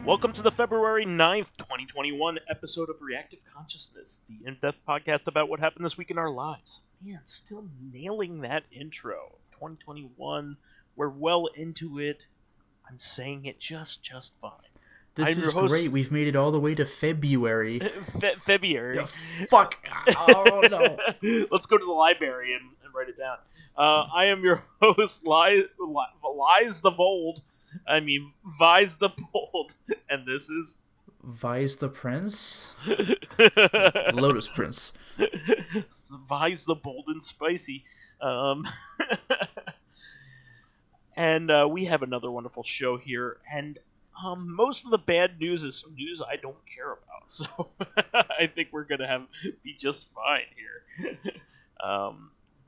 Welcome to the February 9th, 2021 episode of Reactive Consciousness, the in-depth podcast about what happened this week in our lives. Man, still nailing that intro. 2021, we're well into it. I'm saying it just fine. This is great. We've made it all the way to February. February. Oh, fuck. Oh, no. Let's go to the library and write it down. I am your host, Vise the Bold, and this is... Vise the Prince? Lotus Prince. Vise the Bold and Spicy. And we have another wonderful show here, and most of the bad news is some news I don't care about, so I think we're going to be just fine here.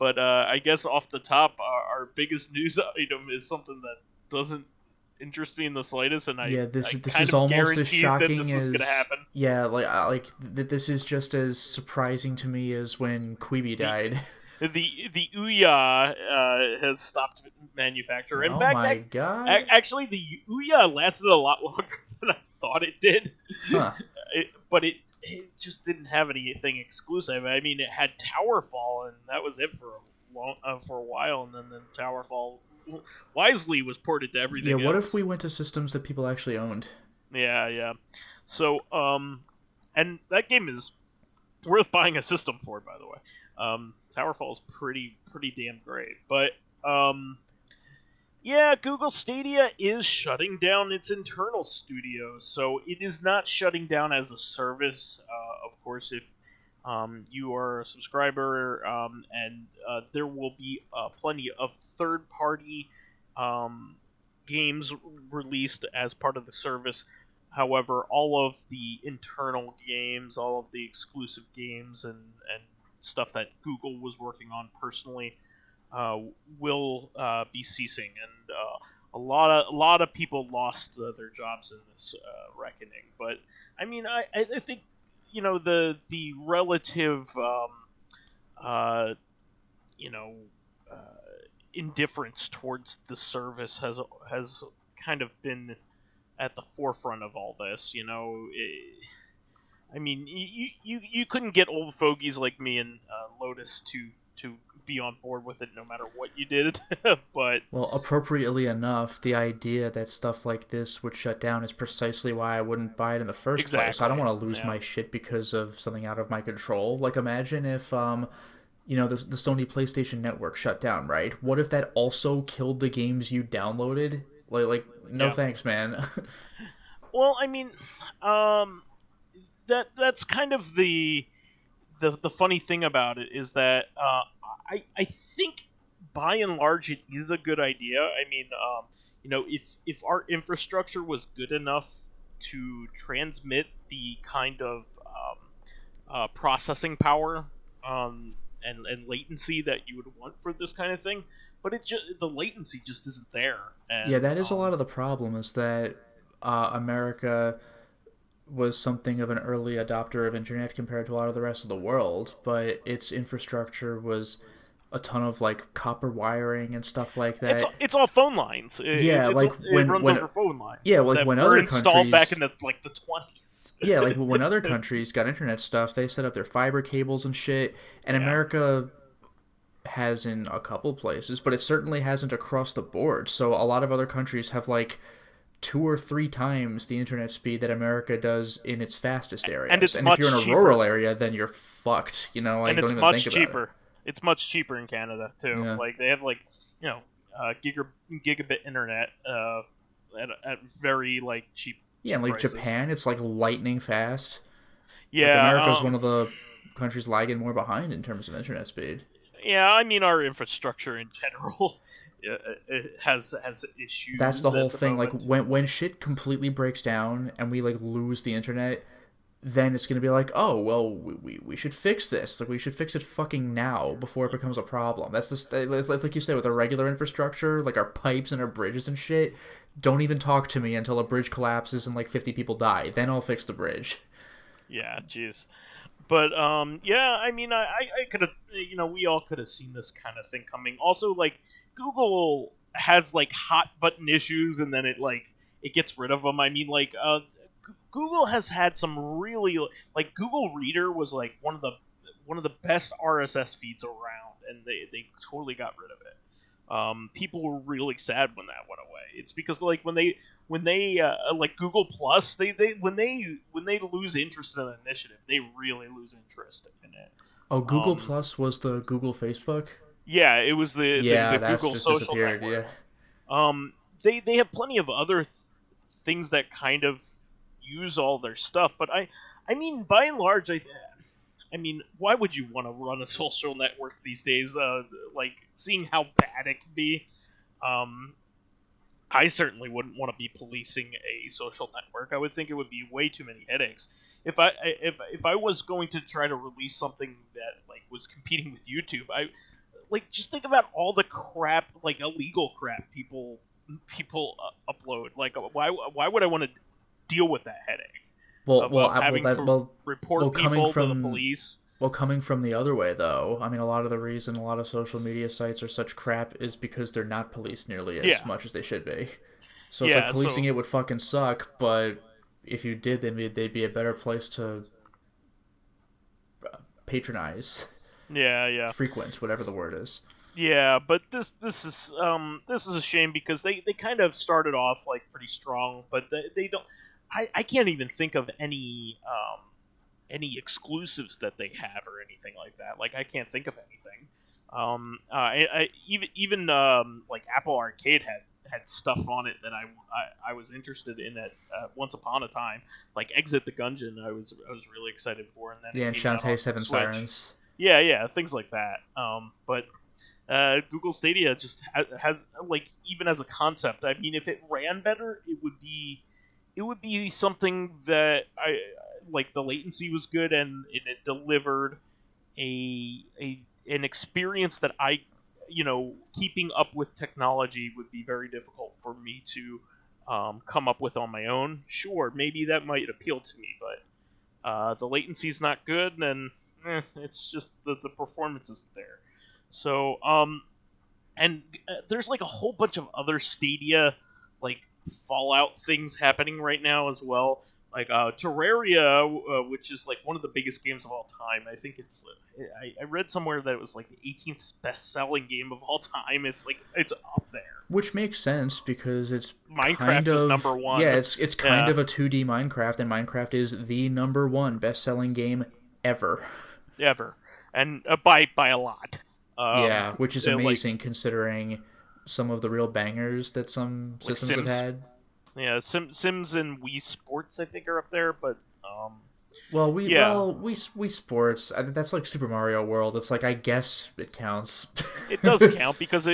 But I guess off the top, our biggest news item is something that doesn't interest me in the slightest, and this is almost as shocking that this was going to happen. Yeah, this is just as surprising to me as when Queeby died. The Ouya has stopped manufacture. In fact, my God. Actually, the Ouya lasted a lot longer than I thought it did. Huh. But it just didn't have anything exclusive. I mean, it had Towerfall, and that was it for a while. And then Towerfall wisely was ported to everything. Yeah, what else. if we went to systems that people actually owned? Yeah. So, and that game is worth buying a system for, by the way. Towerfall is pretty damn great, but Google Stadia is shutting down its internal studios, so it is not shutting down as a service. Of course, if you are a subscriber, and there will be plenty of third-party games released as part of the service. However, all of the internal games, all of the exclusive games, and stuff that Google was working on personally will be ceasing, and a lot of people lost their jobs in this reckoning. But I mean, I think the relative indifference towards the service has kind of been at the forefront of all this. I mean, you couldn't get old fogies like me and Lotus to be on board with it no matter what you did. But well, appropriately enough, the idea that stuff like this would shut down is precisely why I wouldn't buy it in the first place. I don't want to lose my shit because of something out of my control. Like, imagine if the Sony PlayStation Network shut down, right? What if that also killed the games you downloaded? No thanks, man. Well, I mean, that's kind of the funny thing about it is that I think by and large it is a good idea. I mean, if our infrastructure was good enough to transmit the kind of processing power and latency that you would want for this kind of thing, but the latency just isn't there. And, yeah, that is a lot of the problem, is that America was something of an early adopter of internet compared to a lot of the rest of the world, but its infrastructure was a ton of copper wiring and stuff like that. It's all phone lines. It runs over phone lines. Yeah, when other countries installed back in the 20s. Yeah, when other countries got internet stuff, they set up their fiber cables and shit, and America has in a couple places, but it certainly hasn't across the board. So a lot of other countries have 2 or 3 times the internet speed that America does in its fastest areas. And if you're in a rural area, then you're fucked. And it's much cheaper. It's much cheaper in Canada too. Yeah. They have gigabit internet at very cheap. Yeah, and prices. Japan, it's lightning fast. Yeah, America's one of the countries lagging more behind in terms of internet speed. Yeah, I mean our infrastructure in general. It has issues. That's the whole thing. When shit completely breaks down and we lose the internet, then it's gonna be oh well, we should fix this. We should fix it fucking now before it becomes a problem. That's like you said with our regular infrastructure, our pipes and our bridges and shit. Don't even talk to me until a bridge collapses and 50 people die. Then I'll fix the bridge. Yeah, jeez. But I mean, I could have, we all could have seen this kind of thing coming. Also, Google has hot button issues, and then it it gets rid of them. I mean, like Google has had some really, like, Google Reader was like one of the best RSS feeds around, and they totally got rid of it. People were really sad when that went away. It's because, like, when they like Google Plus, they when they lose interest in an initiative, they really lose interest in it. Oh, Google Plus was the Google Facebook? Yeah, it was the That's Google just social disappeared, network. yeah. They have plenty of other things that kind of use all their stuff, but I mean, by and large, I mean, why would you want to run a social network these days? Like, seeing how bad it can be, I certainly wouldn't want to be policing a social network. I would think it would be way too many headaches. If I was going to try to release something that, like, was competing with YouTube, I like, just think about all the crap, like illegal crap people upload. Like, why would I want to deal with that headache of having to report people to the police? Well, coming from the other way, though, I mean, a lot of the reason a lot of social media sites are such crap is because they're not policed nearly as much as they should be. So it's like policing it would fucking suck, but if you did, then they'd be a better place to patronize. Yeah. Frequent, whatever the word is. Yeah, but this is a shame because they kind of started off, like, pretty strong, but they don't. I can't even think of any exclusives that they have or anything like that. Like, I can't think of anything. I even like Apple Arcade had stuff on it that I was interested in at once upon a time, like Exit the Gungeon. I was really excited for, and then and Shantae Seven Sirens. Yeah, things like that. But Google Stadia just has, like, even as a concept, I mean, if it ran better, it would be something that I like. The latency was good, and it delivered an experience that keeping up with technology would be very difficult for me to come up with on my own. Sure, maybe that might appeal to me, but the latency's not good, and it's just the performance isn't there. So, and there's, like, a whole bunch of other Stadia, like, Fallout things happening right now as well. Like Terraria, which is, like, one of the biggest games of all time. I think it's. I read somewhere that it was, like, the 18th best-selling game of all time. It's up there. Which makes sense because it's Minecraft is number one. Yeah, it's kind of a 2D Minecraft, and Minecraft is the number one best-selling game ever. And by a lot. Which is amazing, considering some of the real bangers that some systems have had. Yeah, Sims and Wii Sports, I think, are up there, but Wii Sports, I think that's like Super Mario World. It's like, I guess it counts. It does count because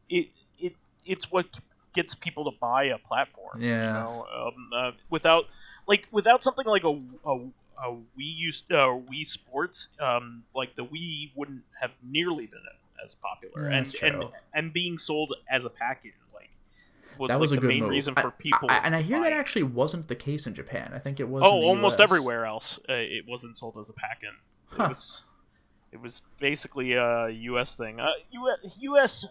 it's what gets people to buy a platform. Yeah. Without something like a Wii Sports, like, the Wii wouldn't have nearly been as popular, and being sold as a package, like, was a the good main move. reason for people. And I hear that actually wasn't the case in Japan. I think it was. Oh, in the almost US. everywhere else, it wasn't sold as a pack-in. Huh. It was basically a U.S. thing. U.S.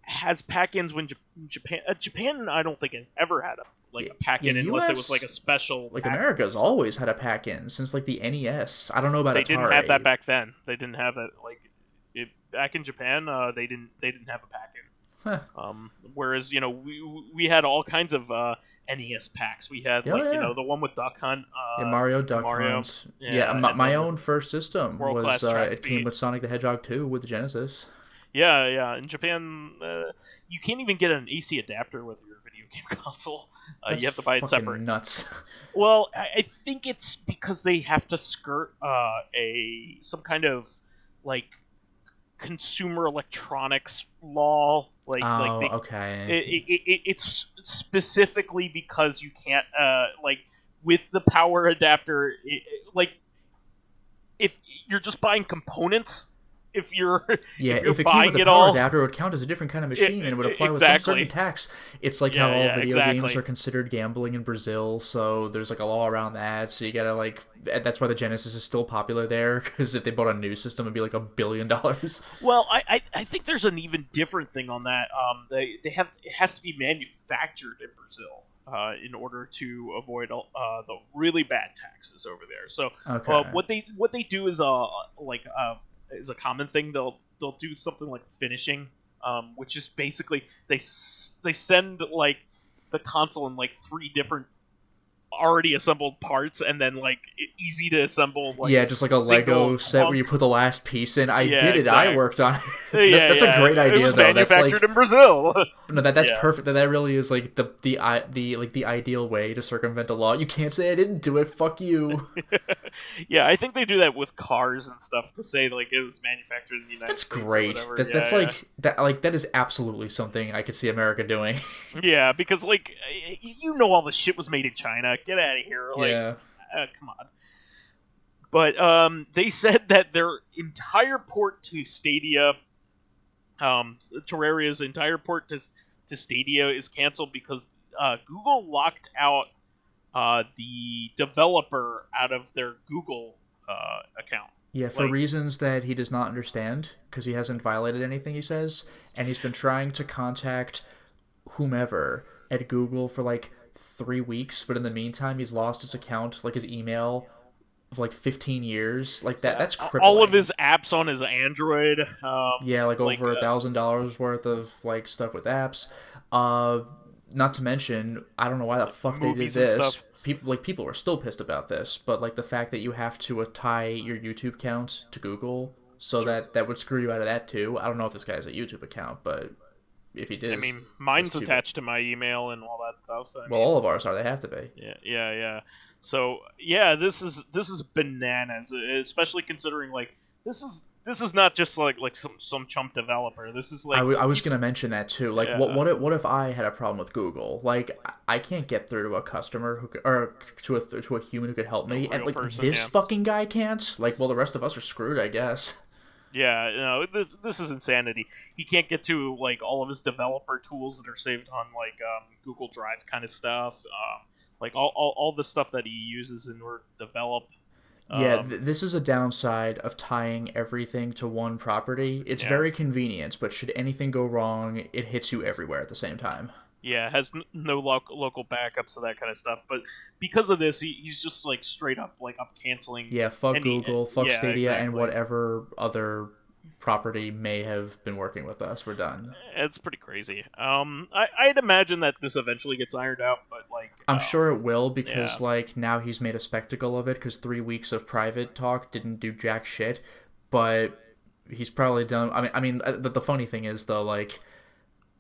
Has pack-ins when Japan, I don't think has ever had a pack-in unless it was, like, a special. Like, America's always had a pack-in since, like, the NES. I don't know about Atari. They didn't have that back then. They didn't have it, like, back in Japan. They didn't have a pack-in. Huh. Whereas, we had all kinds of NES packs. We had the one with Duck Hunt. Mario Duck Hunt. Yeah, my own first system was it came with Sonic the Hedgehog 2 with the Genesis. Yeah. In Japan, you can't even get an AC adapter with your video game console. You have to buy it separate. Nuts. Well, I think it's because they have to skirt some kind of, like, consumer electronics law. Okay. It's specifically because you can't, like, with the power adapter, like, if you're just buying components, if you're Yeah, if you're if it came with buying a it power all. adapter, it would count as a different kind of machine and it would apply with some certain Exactly. tax. It's like how Yeah, all yeah, video games exactly. are considered gambling in Brazil, so there's like a law around that. So you gotta like, that's why the Genesis is still popular there, because if they bought a new system, it'd be like $1 billion. Well, I think there's an even different thing on that. They have it has to be manufactured in Brazil in order to avoid the really bad taxes over there. So Okay. what they do is is a common thing. They'll do something like finishing, which is basically they send like the console in like three different already assembled parts and then like easy to assemble like Yeah, a just like a single Lego set where hunk. you put the last piece in. I Yeah, did it. I exactly. worked on it. Yeah, That's a yeah. great It idea, was though. That's manufactured like, in Brazil. no, that's Yeah. perfect. That really is like the ideal way to circumvent a law. You can't say I didn't do it. Fuck you. Yeah, I think they do that with cars and stuff to say like it was manufactured in the United That's States or great. whatever. That's Yeah, like that is absolutely something I could see America doing. yeah. Yeah, because like you know all the shit was made in China. Get out of here. Like, Yeah. come on. But they said that their entire port to Stadia, Terraria's entire port to Stadia is canceled because Google locked out the developer out of their Google account. Yeah, for reasons that he does not understand, because he hasn't violated anything, he says, and he's been trying to contact whomever at Google for like 3 weeks, but in the meantime, he's lost his account, like his email, for like 15 years. Like that's crippling. All of his apps on his Android. Yeah, like over $1,000 worth of like stuff with apps. Not to mention, I don't know why the fuck they did this. People are still pissed about this, but like the fact that you have to tie your YouTube account to Google, so that would screw you out of that too. I don't know if this guy has a YouTube account, but if he did, I mean, mine's attached to my email and all that stuff. Well, all of ours are. They have to be. Yeah. So yeah, this is bananas, especially considering like this is not just like some chump developer. This is like I was gonna mention that too. Like, Yeah. what if I had a problem with Google? Like, I can't get through to a customer or to a human who could help me, and like this fucking guy can't. Like, well, the rest of us are screwed, I guess. Yeah, this is insanity. He can't get to like all of his developer tools that are saved on like Google Drive kind of stuff. Like all the stuff that he uses in order to develop. Yeah, this is a downside of tying everything to one property. It's very convenient, but should anything go wrong, it hits you everywhere at the same time. Yeah, it has no local backups of that kind of stuff. But because of this, he's just like straight up canceling. Yeah, fuck Google, fuck Stadia, exactly. and whatever other property may have been working with us. We're done. It's pretty crazy. I'd imagine that this eventually gets ironed out, but like I'm sure it will, because like now he's made a spectacle of it, because 3 weeks of private talk didn't do jack shit. But he's probably done. I mean, the funny thing is though, like,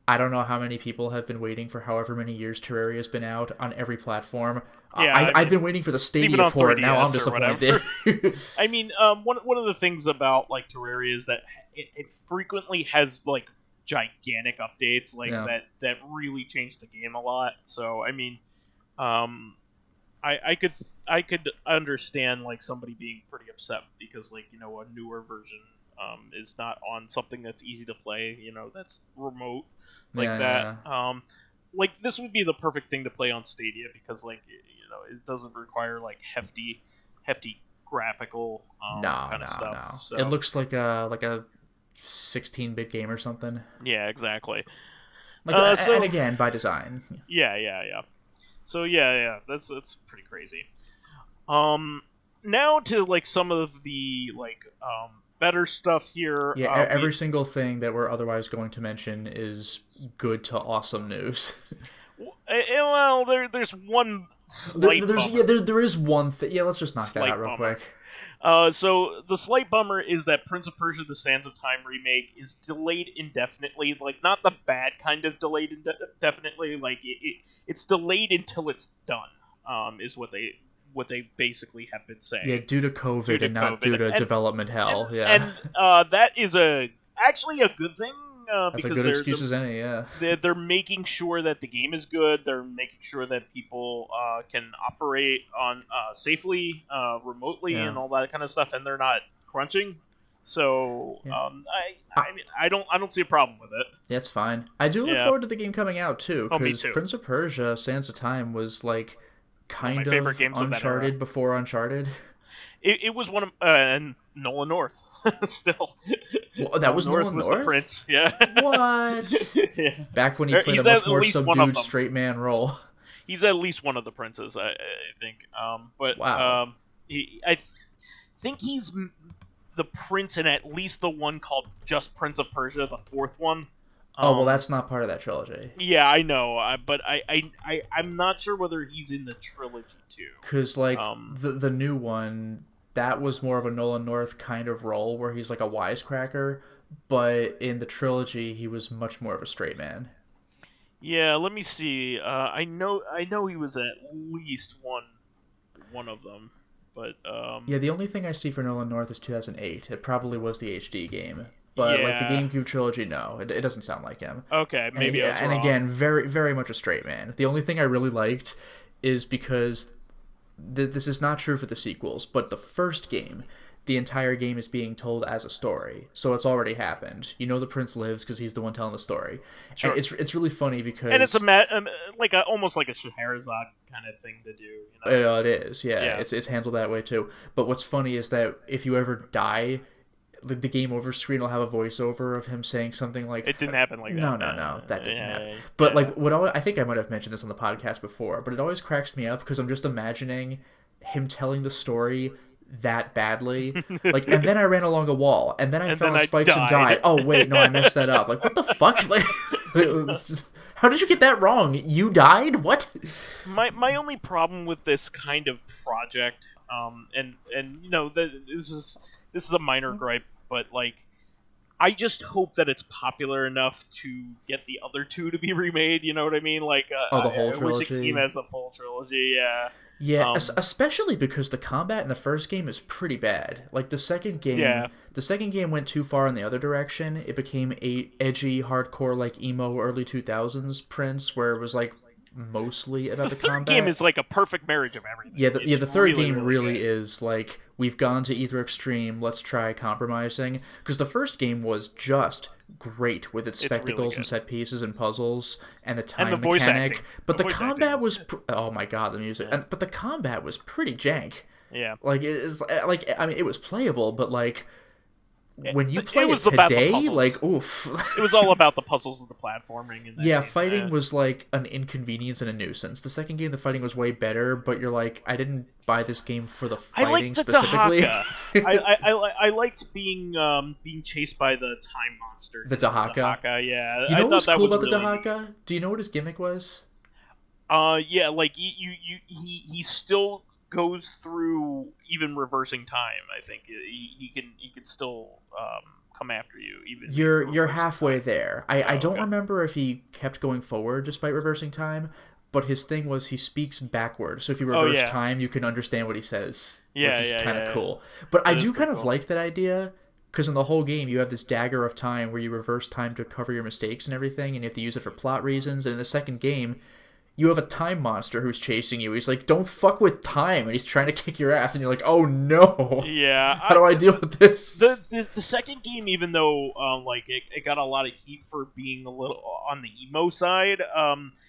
I don't know how many people have been waiting for however many years Terraria's been out on every platform. Yeah, I've been waiting for the Stadia port. Now I'm disappointed. I mean, one of the things about like Terraria is that it frequently has like gigantic updates like that really change the game a lot. So I mean, I could understand like somebody being pretty upset because like a newer version is not on something that's easy to play. That's remote like that. Like this would be the perfect thing to play on Stadia because like it doesn't require like hefty graphical kind of stuff. No. So, it looks like a 16-bit game or something. Yeah, exactly. And again, by design. Yeah. So yeah, that's pretty crazy. Now to like some of the like better stuff here. Yeah, every single thing that we're otherwise going to mention is good to awesome news. Well, there's one slight bummer. There is one thing. Yeah, let's just knock that out real quick. So the slight bummer is that Prince of Persia: The Sands of Time remake is delayed indefinitely. Like not the bad kind of delayed indefinitely. Like it's delayed until it's done. Is what they basically have been saying. Yeah, due to COVID and not due to development hell. And that is actually a good thing. That's a good excuse as any, yeah. They're making sure that the game is good. They're making sure that people can operate on safely, remotely, and all that kind of stuff, and they're not crunching. So Yeah. I mean, I don't see a problem with it. That's fine. I do look forward to the game coming out too, Oh, me because too. Prince of Persia: Sands of Time was like One of my kind favorite of games of that era. Uncharted before Uncharted. It was one of Nolan North still. Well, that was Nolan was North? the prince. Yeah. What? Yeah. Back when he played He's a much at more least one of subdued them. straight man role. He's at least one of the princes, I think. Wow. I think he's the prince in at least the one called just Prince of Persia, the fourth one. Oh, well, that's not part of that trilogy. Yeah, I know, but I'm not sure whether he's in the trilogy too. Because, like, the new one, that was more of a Nolan North kind of role where he's like a wisecracker, but in the trilogy, he was much more of a straight man. Yeah, let me see. I know he was at least one of them, but yeah, the only thing I see for Nolan North is 2008. It probably was the HD game. But, like, the GameCube trilogy, no. It doesn't sound like him. Okay, maybe I was wrong. And again, very, very much a straight man. The only thing I really liked is because this is not true for the sequels, but the first game, the entire game is being told as a story. So it's already happened. You know the prince lives because he's the one telling the story. Sure. And it's really funny because... And it's almost like a Scheherazade kind of thing to do. You know? It is, yeah. It's handled that way, too. But what's funny is that if you ever die... the game over screen will have a voiceover of him saying something like... It didn't happen like that. No, that didn't happen. But, like, I think I might have mentioned this on the podcast before, but it always cracks me up because I'm just imagining him telling the story that badly. Like, and then I ran along a wall, and then I fell on spikes and died. Oh, wait, no, I messed that up. Like, what the fuck? Like, how did you get that wrong? You died? What? My only problem with this kind of project, and you know, this is a minor gripe, but like, I just hope that it's popular enough to get the other two to be remade. You know what I mean? Like, the whole trilogy. I wish it came as a full trilogy. Yeah. Yeah, especially because the combat in the first game is pretty bad. Like the second game went too far in the other direction. It became a edgy, hardcore, like emo early 2000s Prince, where it was like mostly about the combat. The third game is like a perfect marriage of everything. Yeah, the third game really is like, we've gone to either extreme, let's try compromising. Because the first game was just great with its spectacles really and set pieces and puzzles and the time and the mechanic. Acting. But the combat was oh my god, the music. Yeah. But the combat was pretty jank. Yeah. Like, I mean, it was playable, but like, when you play it today, like, oof. It was all about the puzzles and the platforming. And yeah, fighting was like an inconvenience and a nuisance. The second game, the fighting was way better, but you're like, I didn't buy this game for the fighting specifically. I liked being chased by the time monster. The Dahaka? Yeah. You know what's cool about the Dahaka? Do you know what his gimmick was? Yeah, like, he still goes through even reversing time. I think he can still come after you even. You're halfway there. I don't remember if he kept going forward despite reversing time, but his thing was he speaks backward. So if you reverse time, you can understand what he says, which is kind of cool. But I do kind of like that idea, because in the whole game you have this dagger of time where you reverse time to cover your mistakes and everything, and you have to use it for plot reasons. And in the second game, you have a time monster who's chasing you. He's like, don't fuck with time, and he's trying to kick your ass, and you're like, oh no. Yeah. How do I deal with this? The second game, even though like it got a lot of heat for being a little on the emo side,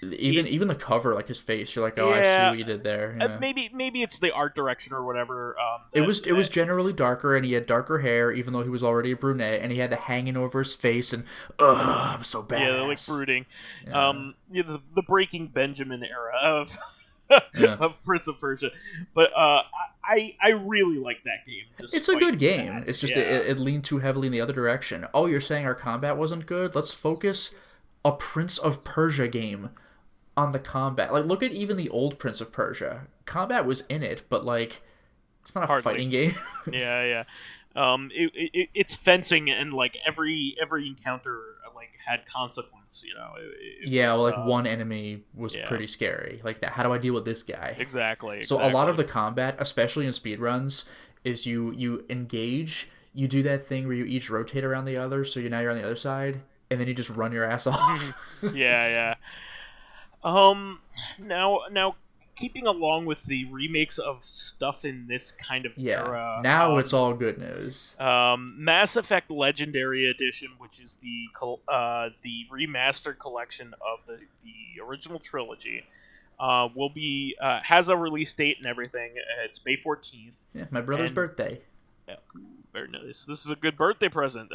even the cover, like his face, you're like, oh, I see what you did there. Yeah. Maybe it's the art direction or whatever. It was generally darker, and he had darker hair, even though he was already a brunette, and he had the hanging over his face, and I'm so bad. Yeah, like brooding. Yeah. The Breaking Benjamin era of of Prince of Persia, but I really like that game. It's a good game. It's just it leaned too heavily in the other direction. Oh, you're saying our combat wasn't good? Let's focus a Prince of Persia game on the combat. Like, look at even the old Prince of Persia. Combat was in it, but like, it's not a fighting game. Yeah. It's fencing, and like every encounter like had consequence. You know. Like one enemy was pretty scary. Like that. How do I deal with this guy? Exactly. So a lot of the combat, especially in speedruns, is you engage. You do that thing where you each rotate around the other, so you're on the other side, and then you just run your ass off. Yeah. Now, keeping along with the remakes of stuff in this kind of era. Now it's all good news. Mass Effect Legendary Edition, which is the remastered collection of the original trilogy, will be has a release date and everything. It's May 14th. Yeah, my brother's birthday. Yeah, very nice. This is a good birthday present.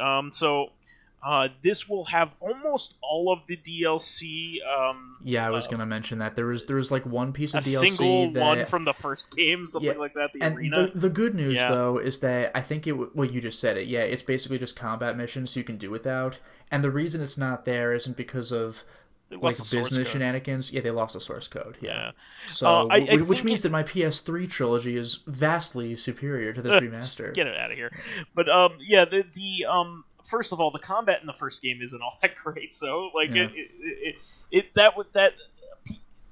This will have almost all of the DLC. I was gonna mention that there was like one piece of DLC, a single one from the first game, something like that. The arena. The good news though is that I think well, you just said it. Yeah, it's basically just combat missions you can do without. And the reason it's not there isn't because of like business shenanigans. Yeah, they lost the source code. Yeah. So which means that my PS3 trilogy is vastly superior to this remaster. Get it out of here. But first of all, the combat in the first game isn't all that great. So like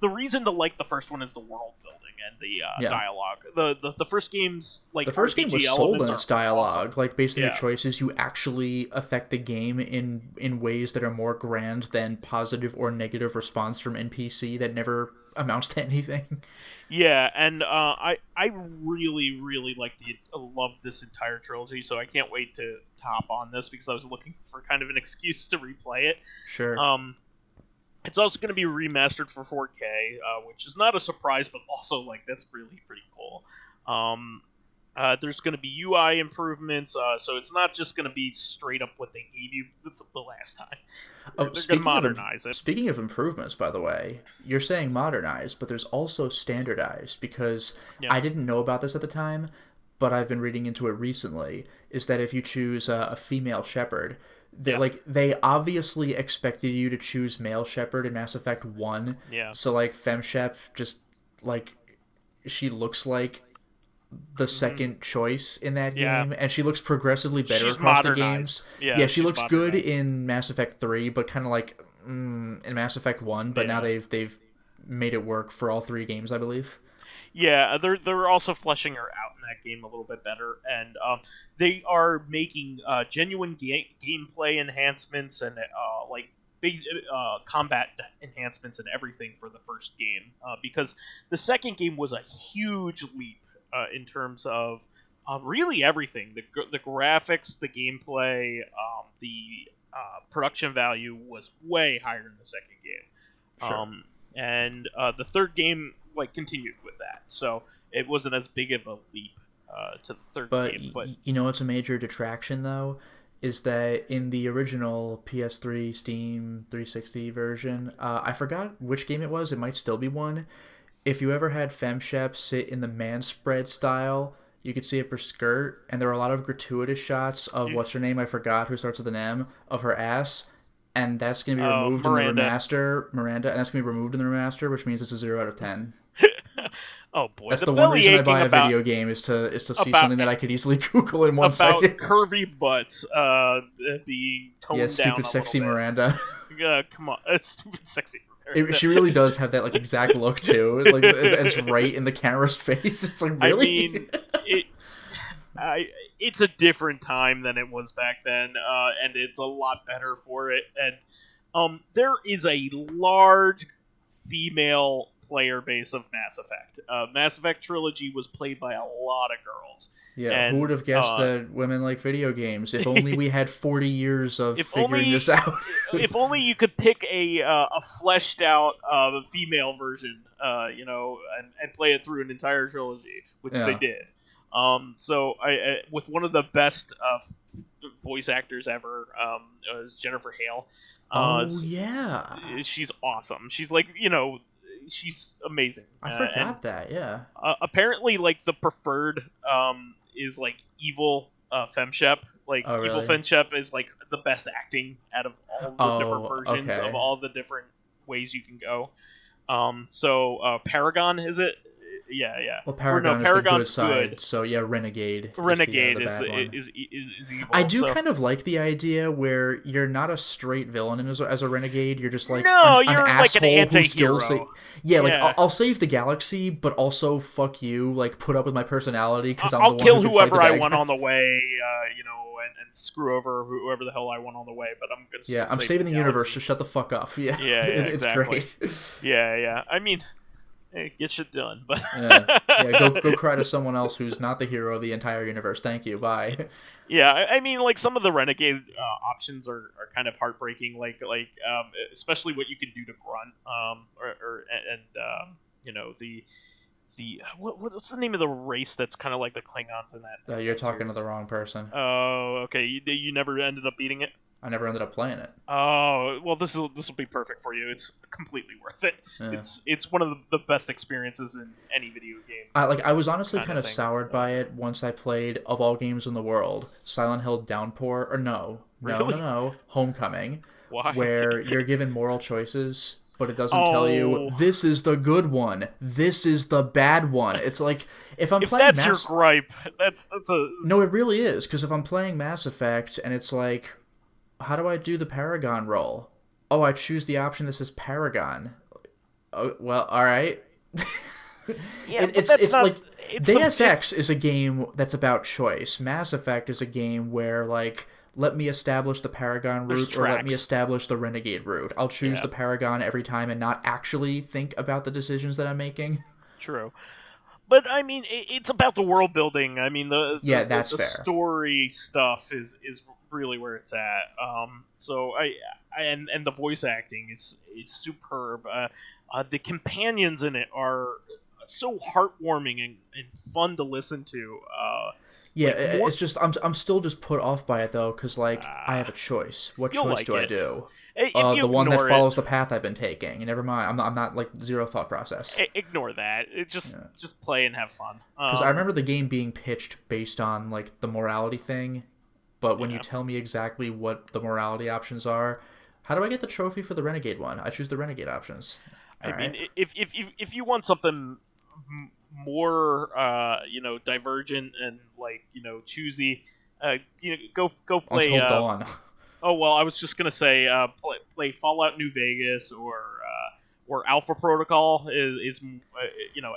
the reason to like the first one is the world building and the dialogue. The first game's like the first game was sold in its dialogue, awesome. Like based on your choices, you actually affect the game in ways that are more grand than positive or negative response from NPC that never amounts to anything. Yeah, and I really love this entire trilogy, so I can't wait to hop on this because I was looking for kind of an excuse to replay it. Sure. It's also going to be remastered for 4K, which is not a surprise, but also like that's really pretty cool. There's going to be UI improvements, so it's not just going to be straight up what they gave you the last time. They're going to modernize it. Speaking of improvements, by the way, you're saying modernized, but there's also standardized, because I didn't know about this at the time, but I've been reading into it recently, is that if you choose a female shepherd, they obviously expected you to choose male shepherd in Mass Effect 1. Yeah. So like FemShep just like she looks like the second choice in that game, and she looks progressively better across the games. Yeah, she looks good in Mass Effect 3, but kind of like in Mass Effect 1, but now they've made it work for all 3 games, I believe. Yeah, they're also fleshing her out in that game a little bit better, and they are making genuine gameplay enhancements and combat enhancements and everything for the first game, because the second game was a huge leap in terms of really everything. The graphics, the gameplay, the production value was way higher in the second game. Sure. And the third game continued with that, so it wasn't as big of a leap to the third game. But you know what's a major detraction though, is that in the original PS3, Steam 360 version, I forgot which game it was. It might still be one. If you ever had FemShep sit in the man spread style, you could see it per skirt, and there were a lot of gratuitous shots of what's her name, I forgot, who starts with an M, of her ass. And that's going to be removed in the remaster, Miranda, and that's going to be removed in the remaster, which means it's a 0 out of 10. Oh boy, that's the one reason I buy a video game is to see something that I could easily Google in 1 second. About curvy butts being toned down. Yeah, stupid sexy Miranda. Come on, stupid sexy Miranda. She really does have that exact look too. It's right in the camera's face. It's like, really. I mean, it's a different time than it was back then, and it's a lot better for it. And there is a large female player base of Mass Effect. Mass Effect Trilogy was played by a lot of girls. Yeah, and, who would have guessed that women like video games? If only we had 40 years of figuring this out. If only you could pick a fleshed out female version, and play it through an entire trilogy, which they did. So I with one of the best voice actors ever, is Jennifer Hale. She's awesome. She's she's amazing. I forgot that. Yeah. Apparently, the preferred is evil FemShep. Evil FemShep is the best acting out of all the different versions of all the different ways you can go. So Paragon, is it? Yeah. Well, Paragon's the good side, so yeah, Renegade. Renegade is evil. I do kind of like the idea where you're not a straight villain as a Renegade. You're just an you're asshole an anti-hero. I'll save the galaxy, but also fuck you. Put up with my personality because I'll kill whoever I want on the way. And screw over whoever the hell I want on the way. But I'm gonna. I'm saving the universe. Just shut the fuck up. Yeah. Yeah. It's exactly. great. Yeah. I mean. get shit done. But yeah, go cry to someone else who's not the hero of the entire universe. Thank you. Bye. yeah, I mean, like some of the Renegade options are kind of heartbreaking. Especially what you can do to Grunt, you know what's the name of the race that's kind of like the Klingons in that? You're talking to the wrong person. Oh, okay. You never ended up beating it. I never ended up playing it. Oh, well, this will be perfect for you. It's completely worth it. Yeah. It's one of the best experiences in any video game. I was honestly kind of soured by it once I played, of all games in the world, Silent Hill Downpour, or no, Homecoming. Why? Where you're given moral choices, but it doesn't tell you, this is the good one, this is the bad one. It's like, if playing that's your gripe, that's a... No, it really is, because if I'm playing Mass Effect, and it's like, how do I do the Paragon roll? Oh, I choose the option that says Paragon. Oh, well, alright. Yeah, it's like, Deus Ex is a game that's about choice. Mass Effect is a game where, like, let me establish the Paragon route or let me establish the Renegade route. I'll choose the Paragon every time and not actually think about the decisions that I'm making. True. But, I mean, it's about the world building. I mean, the story stuff is really where it's at. So, and the voice acting is superb. The companions in it are so heartwarming and fun to listen to. It's just I'm still just put off by it though, because like I have a choice. What choice do I do? The one that follows the path I've been taking. Never mind. I'm not like zero thought process. Ignore that. Just play and have fun. Because I remember the game being pitched based on like the morality thing, but when you tell me exactly what the morality options are, how do I get the trophy for the Renegade one? I choose the Renegade options. I mean, if you want something more divergent and like choosy, go play Until Dawn. Oh well, I was just gonna say play Fallout New Vegas or Alpha Protocol is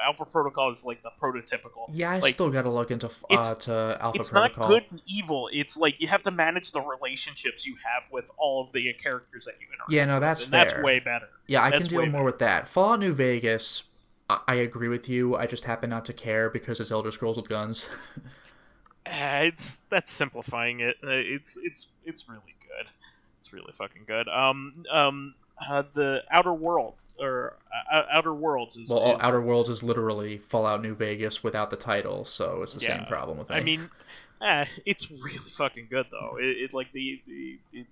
Alpha Protocol is like the prototypical. Yeah, I still gotta look into Alpha Protocol. It's not good and evil. It's like you have to manage the relationships you have with all of the characters that you interact with. Yeah, no, that's fair. That's way better. Yeah, I can deal more with that. Fallout New Vegas, I agree with you. I just happen not to care because it's Elder Scrolls with guns. That's simplifying it. It's really good. It's really fucking good. The Outer Worlds Outer Worlds is Outer Worlds is literally Fallout New Vegas without the title, so it's the same problem with me. I mean, it's really fucking good though. It like the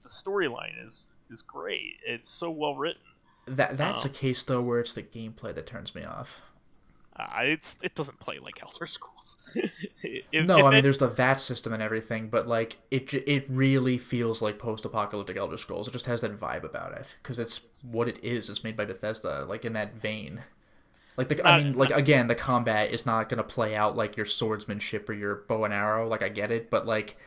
storyline is great. It's so well written. That's a case though where it's the gameplay that turns me off. It doesn't play like Elder Scrolls. There's the VAT system and everything, but like it really feels like post-apocalyptic Elder Scrolls. It just has that vibe about it because it's what it is. It's made by Bethesda, like in that vein. Like again, the combat is not gonna play out like your swordsmanship or your bow and arrow. Like I get it, but like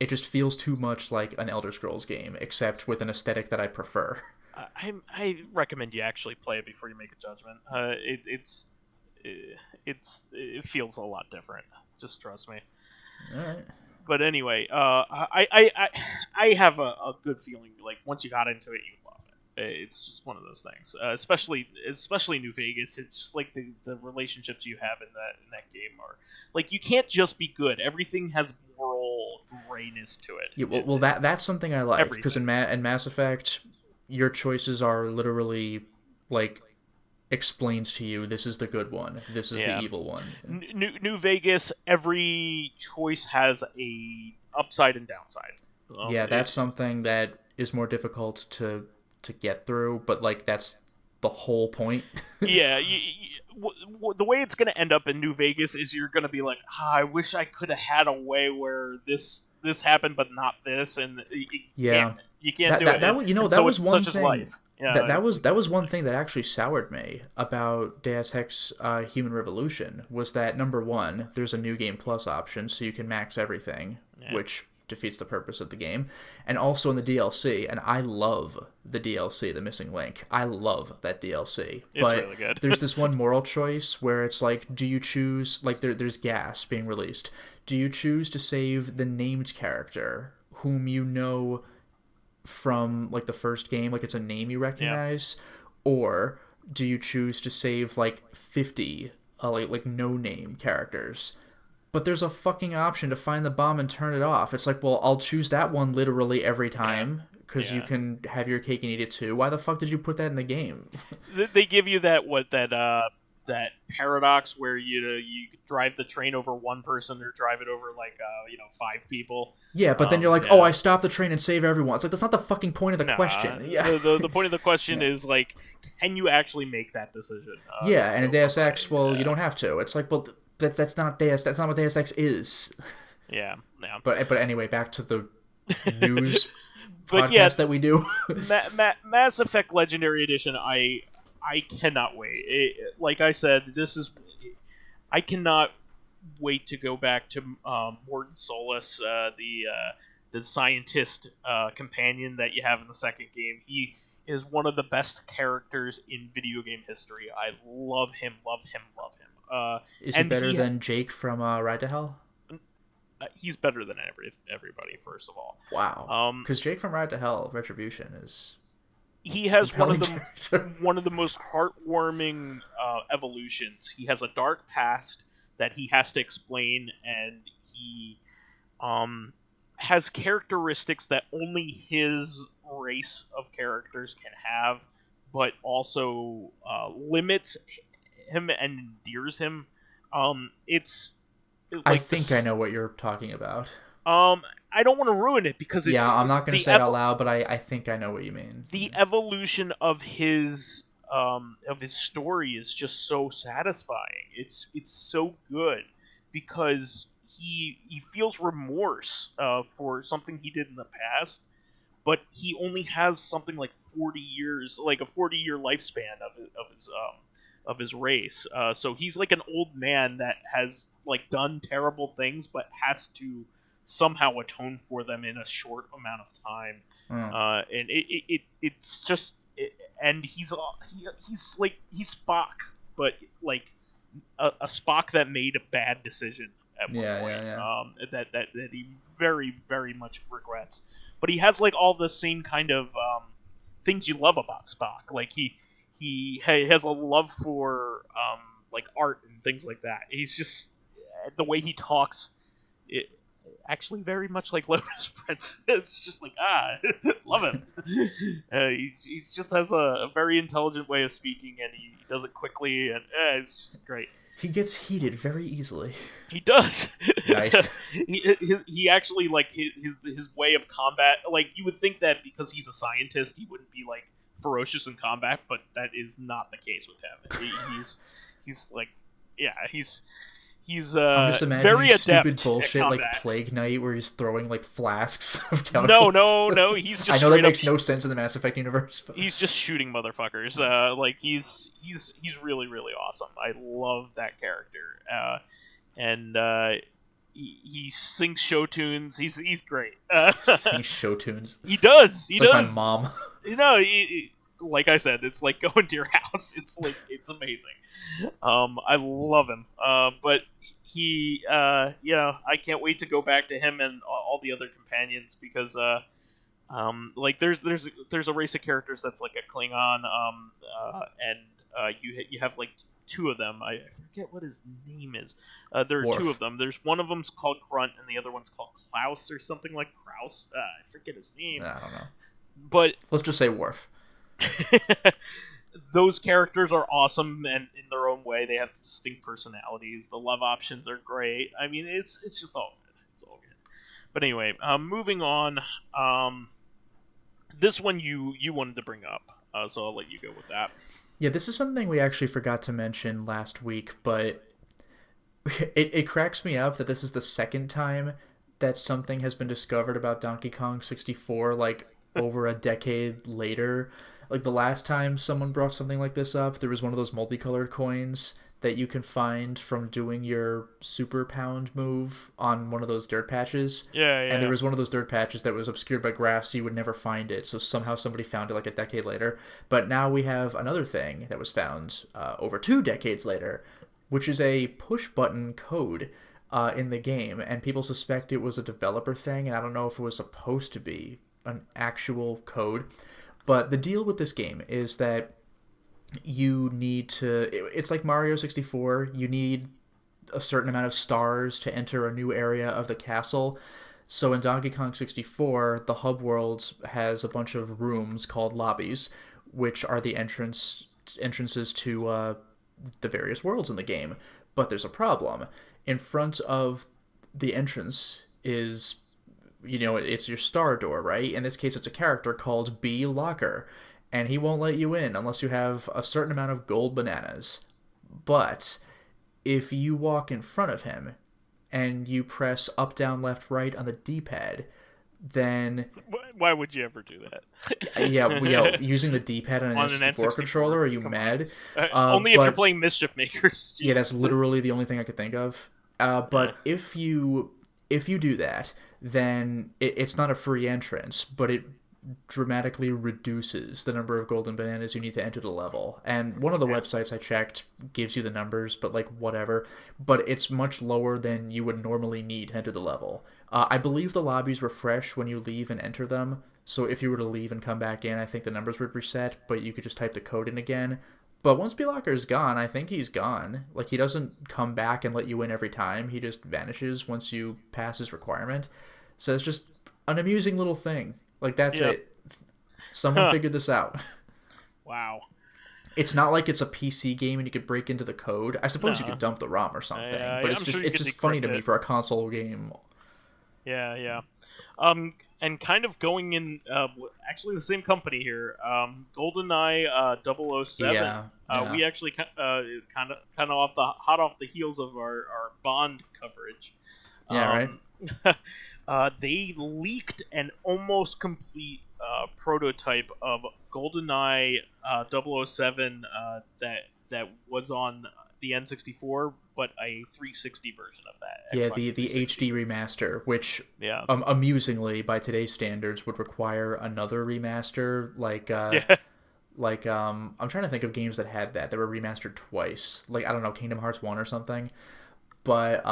it just feels too much like an Elder Scrolls game, except with an aesthetic that I prefer. I recommend you actually play it before you make a judgment. It feels a lot different. Just trust me. All right. But anyway, I have a good feeling. Like once you got into it, you love it. It's just one of those things. Especially New Vegas. It's just like the relationships you have in that game are like you can't just be good. Everything has moral grayness to it. Yeah. Well, that's something I like because in Mass Effect, your choices are literally like explains to you this is the good one, this is the evil one. New Vegas, every choice has a upside and downside. That's something that is more difficult to get through, but like that's the whole point. The way it's going to end up in New Vegas is you're going to be like, I wish I could have had a way where this happened but not this, and you can't do it. That was one thing. Life. Yeah, that was one thing that actually soured me about Deus Ex Human Revolution was that number one, there's a New Game Plus option, so you can max everything, which defeats the purpose of the game, and also in the DLC, and I love the DLC, The Missing Link. I love that DLC. It's really good. There's this one moral choice where it's like, do you choose, like there's gas being released, do you choose to save the named character whom you know from like the first game, like it's a name you recognize, or do you choose to save like 50 like no-name characters? But there's a fucking option to find the bomb and turn it off. It's like, well, I'll choose that one literally every time because you can have your cake and eat it too. Why the fuck did you put that in the game? They give you that that paradox where you drive the train over one person or drive it over like 5 people. Yeah, but then you're like, oh, I stop the train and save everyone. It's like, that's not the fucking point of the question. Yeah. The point of the question is like, can you actually make that decision? And in Deus Ex, well, you don't have to. It's like, well, that's not Deus. That's not what Deus Ex is. Yeah. But anyway, back to the news podcast that we do. Mass Effect Legendary Edition. I cannot wait. Like I said, I cannot wait to go back to Morton Solus, the scientist companion that you have in the second game. He is one of the best characters in video game history. I love him. Is he better than Jake from Ride to Hell? He's better than everybody, first of all. Wow. Because Jake from Ride to Hell, Retribution, is... He has one of the most heartwarming evolutions. He has a dark past that he has to explain, and he has characteristics that only his race of characters can have, but also limits him and endears him. I think I know what you're talking about. I don't want to ruin it because I'm not going to say it out loud, but I think I know what you mean. The evolution of his story is just so satisfying. It's so good because he feels remorse for something he did in the past, but he only has something like 40 years, like a 40-year lifespan of his race. So he's like an old man that has like done terrible things, but has to somehow atone for them in a short amount of time. And it's just, and he's Spock, but like a Spock that made a bad decision at one point. That he very, very much regrets. But he has like all the same kind of things you love about Spock. Like he has a love for like art and things like that. He's just, the way he talks, actually very much like Lotus Prince. It's just like, love him. He just has a very intelligent way of speaking, and he does it quickly, and it's just great. He gets heated very easily. He does. Nice. he actually, like, his way of combat, like, you would think that because he's a scientist, he wouldn't be, like, ferocious in combat, but that is not the case with him. He's like, he's I'm just imagining very adept stupid bullshit at like combat. Plague Knight, where he's throwing like flasks of chemicals. No. He's just. I know that makes no sense in the Mass Effect universe. But... He's just shooting motherfuckers. Like he's really, really awesome. I love that character. He sings show tunes. He's great. Sings show tunes. He does. It's like my mom. Like I said, it's like going to your house. It's amazing. I love him. But he, I can't wait to go back to him and all the other companions because, like there's a race of characters that's like a Klingon, and you have like two of them. I forget what his name is. There are Worf. two of them. There's one of them's called Grunt, and the other one's called Klaus or something like Kraus. I forget his name. I don't know. But let's just say Worf. Those characters are awesome and in their own way. They have distinct personalities. The love options are great. I mean, it's just all good. It's all good. But anyway, moving on. This one you wanted to bring up, so I'll let you go with that. Yeah, this is something we actually forgot to mention last week, but it cracks me up that this is the second time that something has been discovered about Donkey Kong 64, like, over a decade later. Like, the last time someone brought something like this up, there was one of those multicolored coins that you can find from doing your super pound move on one of those dirt patches. Yeah. And there was one of those dirt patches that was obscured by grass, so you would never find it. So somehow somebody found it like a decade later. But now we have another thing that was found over 2 decades later, which is a push-button code in the game. And people suspect it was a developer thing, and I don't know if it was supposed to be an actual code. But the deal with this game is that you need to. It's like Mario 64. You need a certain amount of stars to enter a new area of the castle. So in Donkey Kong 64, the hub world has a bunch of rooms called lobbies, which are the entrances to the various worlds in the game. But there's a problem. In front of the entrance is, it's your star door, right? In this case, it's a character called B. Locker, and he won't let you in unless you have a certain amount of gold bananas. But if you walk in front of him and you press up, down, left, right on the D-pad, then... Why would you ever do that? yeah, using the D-pad on an N64 controller, are you mad? Only if you're playing Mischief Makers. Yeah, that's literally the only thing I could think of. But if you do that, then it's not a free entrance, but it dramatically reduces the number of golden bananas you need to enter the level. And one of the websites I checked gives you the numbers, but like whatever. But it's much lower than you would normally need to enter the level. I believe the lobbies refresh when you leave and enter them. So if you were to leave and come back in, I think the numbers would reset, but you could just type the code in again. But once B-Locker is gone, I think he's gone. Like, he doesn't come back and let you in every time. He just vanishes once you pass his requirement. So it's just an amusing little thing. Like, that's it. Someone figured this out. Wow. It's not like it's a PC game and you could break into the code. I suppose you could dump the ROM or something. But it's just funny to me for a console game. Yeah. And kind of going in, actually the same company here, GoldenEye 007. Yeah. We actually kind of hot off the heels of our Bond coverage. Yeah, right. They leaked an almost complete prototype of GoldenEye 007 that was on the N64, but a 360 version of that. Yeah, the HD remaster, which amusingly, by today's standards, would require another remaster. I'm trying to think of games that had that were remastered twice. Like, I don't know, Kingdom Hearts 1 or something. But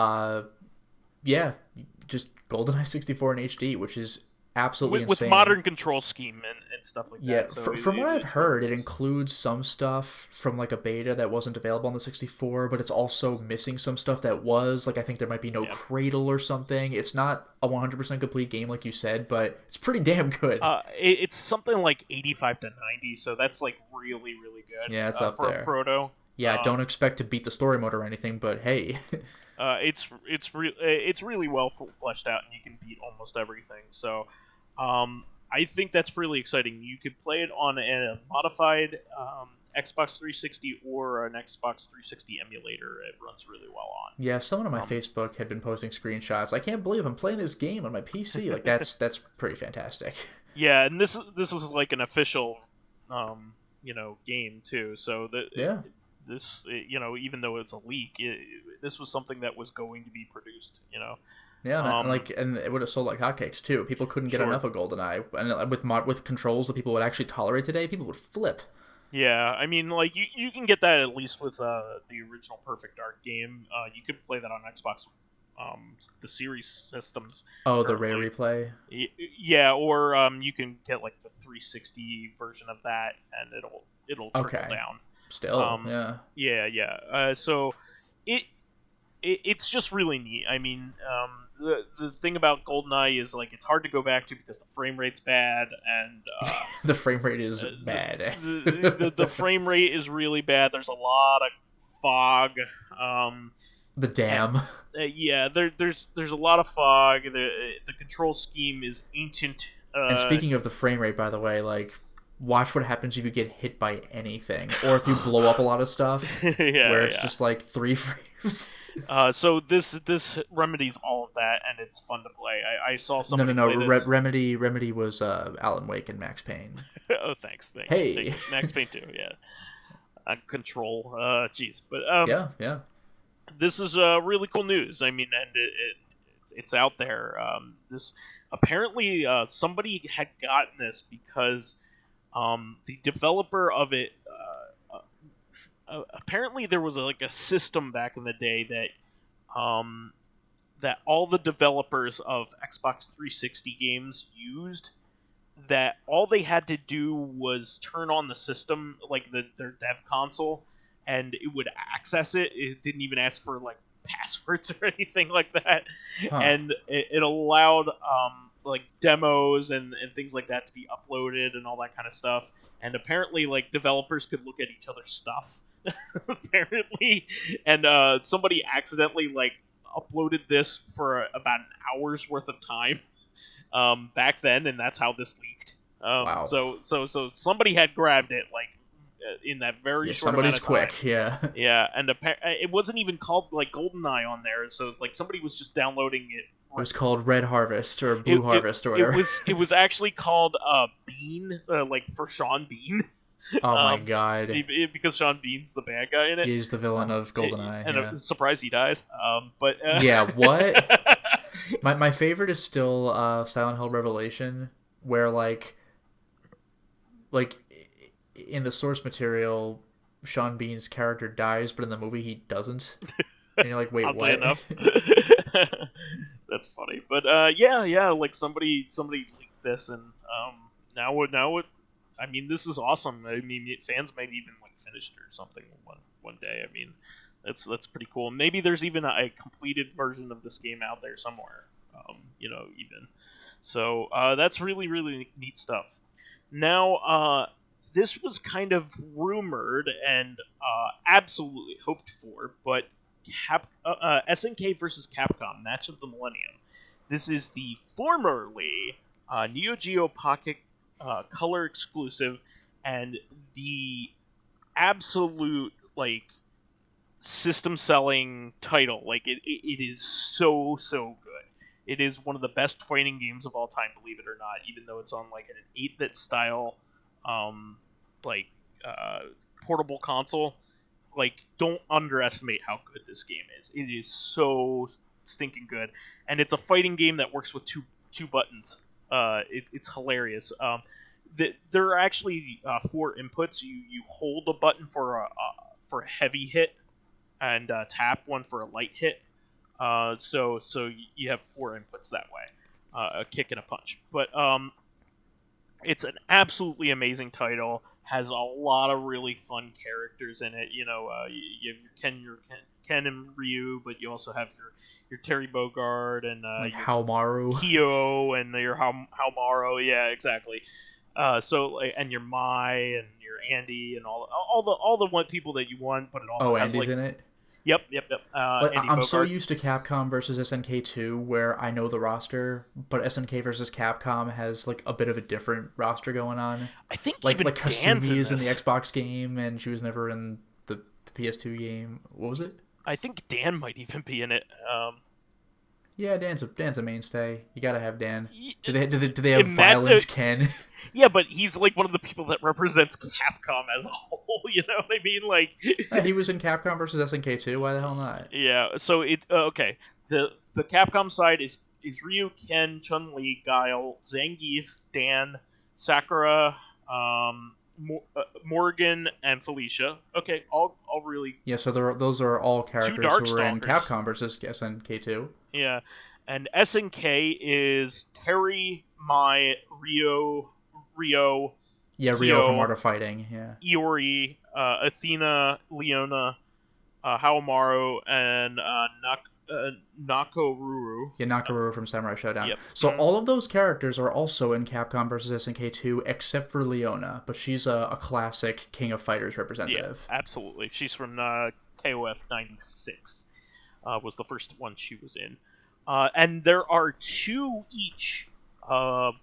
just GoldenEye 64 in HD, which is absolutely insane. With modern control scheme and stuff like that. Yeah, so from what I've heard, it includes some stuff from like a beta that wasn't available on the 64, but it's also missing some stuff that was. Like, I think there might be no cradle or something. It's not a 100% complete game, like you said, but it's pretty damn good. It's something like 85 to 90, so that's like really, really good. Yeah, it's up for there. A proto. Yeah, I don't expect to beat the story mode or anything, but hey. It's really well fleshed out, and you can beat almost everything. So, I think that's really exciting. You could play it on a modified Xbox 360 or an Xbox 360 emulator. It runs really well on. Yeah, someone on my Facebook had been posting screenshots. I can't believe I'm playing this game on my PC. Like, that's pretty fantastic. Yeah, and this is like an official, game too. So this, even though it's a leak, this was something that was going to be produced, Yeah, and it would have sold like hotcakes too. People couldn't get enough of GoldenEye, and with controls that people would actually tolerate today, people would flip. Yeah, I mean, like you can get that at least with the original Perfect Dark game. You could play that on Xbox, the series systems. Oh, the Ray replay. Yeah, or you can get like the 360 version of that, and it'll trickle down. Still, yeah. So it's just really neat. I mean, the thing about GoldenEye is like it's hard to go back to because the frame rate's bad, and the frame rate is bad. the frame rate is really bad. There's a lot of fog. The dam. There's a lot of fog. The control scheme is ancient. And speaking of the frame rate, by the way, like, watch what happens if you get hit by anything, or if you blow up a lot of stuff, where it's just like 3 frames. So this remedies all of that, and it's fun to play. I saw somebody No. play this. Remedy was Alan Wake and Max Payne. Oh, thanks. Hey, Max Payne 2, yeah. Control, jeez, but yeah. This is really cool news. I mean, and it's out there. This apparently somebody had gotten this because the developer of it. Apparently, there was a system back in the day that all the developers of Xbox 360 games used that all they had to do was turn on the system, like their dev console, and it would access it. It didn't even ask for like passwords or anything like that, Huh. and it allowed like demos and things like that to be uploaded and all that kind of stuff. And apparently, like developers could look at each other's stuff, apparently, and somebody accidentally like uploaded this for about an hour's worth of time back then, and that's how this leaked. Wow. So somebody had grabbed it like in that very Yeah, short amount somebody's of time. quick. Yeah. Yeah, and it wasn't even called like Goldeneye on there, so like somebody was just downloading it. It was called Red Harvest or Blue Harvest or whatever. It was actually called Bean, like for Sean Bean. Oh my god. Because Sean Bean's the bad guy in it. He's the villain of Goldeneye. And yeah. I'm surprised he dies. But Yeah, what? My favorite is still Silent Hill Revelation, where like in the source material, Sean Bean's character dies, but in the movie he doesn't. And you're like, wait, oddly what? enough. That's funny. But yeah, like somebody leaked this, and now it. I mean, this is awesome. I mean, fans might even like finish it or something one day. I mean, that's pretty cool. Maybe there's even a completed version of this game out there somewhere. Even so, that's really really neat stuff. Now, this was kind of rumored and absolutely hoped for, but SNK versus Capcom match of the millennium. This is the formerly Neo Geo Pocket color exclusive, and the absolute like system selling title. Like it is so good. It is one of the best fighting games of all time, believe it or not. Even though it's on like an 8-bit style, like portable console. Like, don't underestimate how good this game is. It is so stinking good, and it's a fighting game that works with two buttons. It's hilarious. There are actually 4 inputs. You hold a button for a heavy hit, and tap one for a light hit. So you have 4 inputs that way, a kick and a punch. But it's an absolutely amazing title. Has a lot of really fun characters in it. You have your Ken and Ryu, but you also have your Terry Bogard and Like your Haomaru. Hio and your Haomaru. Yeah, exactly. And your Mai and your Andy and all the one people that you want, but it also has Andy's like in it? Yep. But Andy I'm so Bogard. used to Capcom versus SNK 2, where I know the roster, but SNK versus Capcom has like a bit of a different roster going on. I think Like even Dan's Kasumi in is in the this. Xbox game, and she was never in the PS2 game. What was it? I think Dan might even be in it. Yeah, Dan's a mainstay. You gotta have Dan. Y- Do they have Matt- Violence Ken? Yeah, but he's like one of the people that represents Capcom as a whole. You know what I mean? Like, He was in Capcom versus SNK 2. Why the hell not? yeah. So it okay. The Capcom side is Ryu, Ken, Chun Li, Guile, Zangief, Dan, Sakura, Morgan, and Felicia. Okay, all really Yeah, so those are all characters who were in Darkstalkers. Capcom versus SNK 2. yeah. And SNK is Terry, Mai, Rio. Yeah, Rio from Hyo, Art of Fighting. Yeah. Iori, Athena, Leona, Haomaru, and Nakoruru. Yeah, Nakamura from Samurai Showdown. Yep. So all of those characters are also in Capcom versus SNK 2, except for Leona, but she's a classic King of Fighters Yeah, representative. absolutely. She's from KOF 96. Was the first one she was in. And there are 2 each of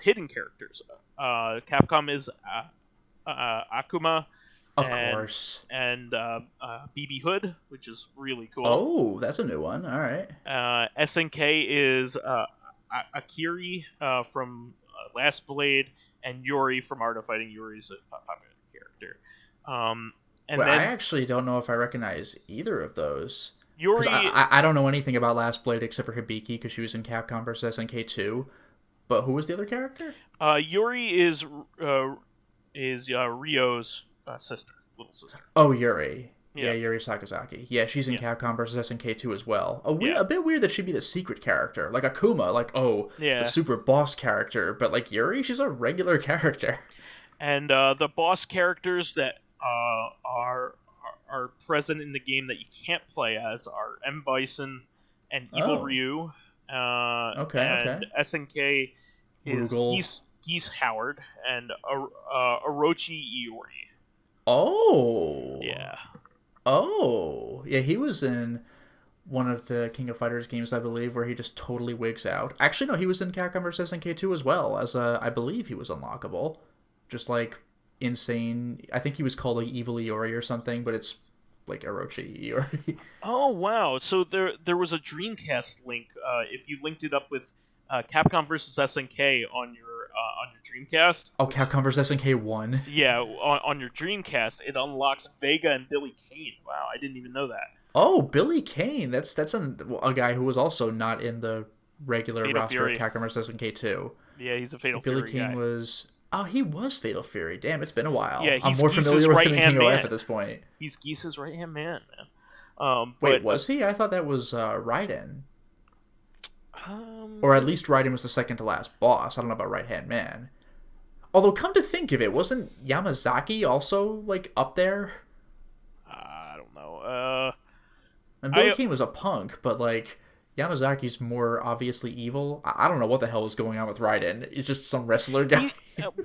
hidden characters. Capcom is Akuma Of course. and BB Hood, which is really cool. Oh, that's a new one. All right. SNK is Akiri from Last Blade, and Yuri from Art of Fighting. Yuri's a popular character. And Well, then I actually don't know if I recognize either of those. Yuri, Because I don't know anything about Last Blade except for Hibiki, because she was in Capcom versus SNK 2. But who was the other character? Yuri is Ryo's sister, little sister. Oh, Yuri. Yeah, Yeah, Yuri Sakazaki. Yeah, she's in yeah, Capcom versus SNK 2 as well. yeah, A bit weird that she'd be the secret character. Like Akuma, like, oh, the yeah. super boss character. But like Yuri, she's a regular character. And the boss characters that are present in the game that you can't play as are M Bison and Evil Oh, Ryu, okay. and SNK is Rugal. Geese Howard and Orochi Iori. Oh. Yeah. Oh. Yeah, he was in one of the King of Fighters games, I believe, where he just totally wigs out. Actually, no, he was in Capcom vs. SNK 2 as well, as I believe he was unlockable. Just like insane. I think he was called like Evil Iori or something, but it's like Orochi Iori. Oh wow! So there was a Dreamcast link. If you linked it up with Capcom versus SNK on your Dreamcast, Oh, which Capcom vs. SNK 1. yeah, on your Dreamcast, it unlocks Vega and Billy Kane. Wow, I didn't even know that. Oh, Billy Kane. That's a guy who was also not in the regular Fatal roster of Fury. Capcom vs. SNK 2. Yeah, he's a Fatal Billy Fury Kane guy. was. Oh, he was Fatal Fury. Damn, it's been a while. Yeah, I'm he's more Geese's familiar with him right in hand King of F man. at this point. He's Geese's right hand man, man. Wait, But was he? I thought that was Raiden. um, Or at least Raiden was the second to last boss. I don't know about Right Hand Man. Although, come to think of it, wasn't Yamazaki also, like, up there? I don't know. And Billy I Kane was a punk, but, like, Yamazaki's more obviously evil. I don't know what the hell was going on with Raiden. He's just some wrestler guy.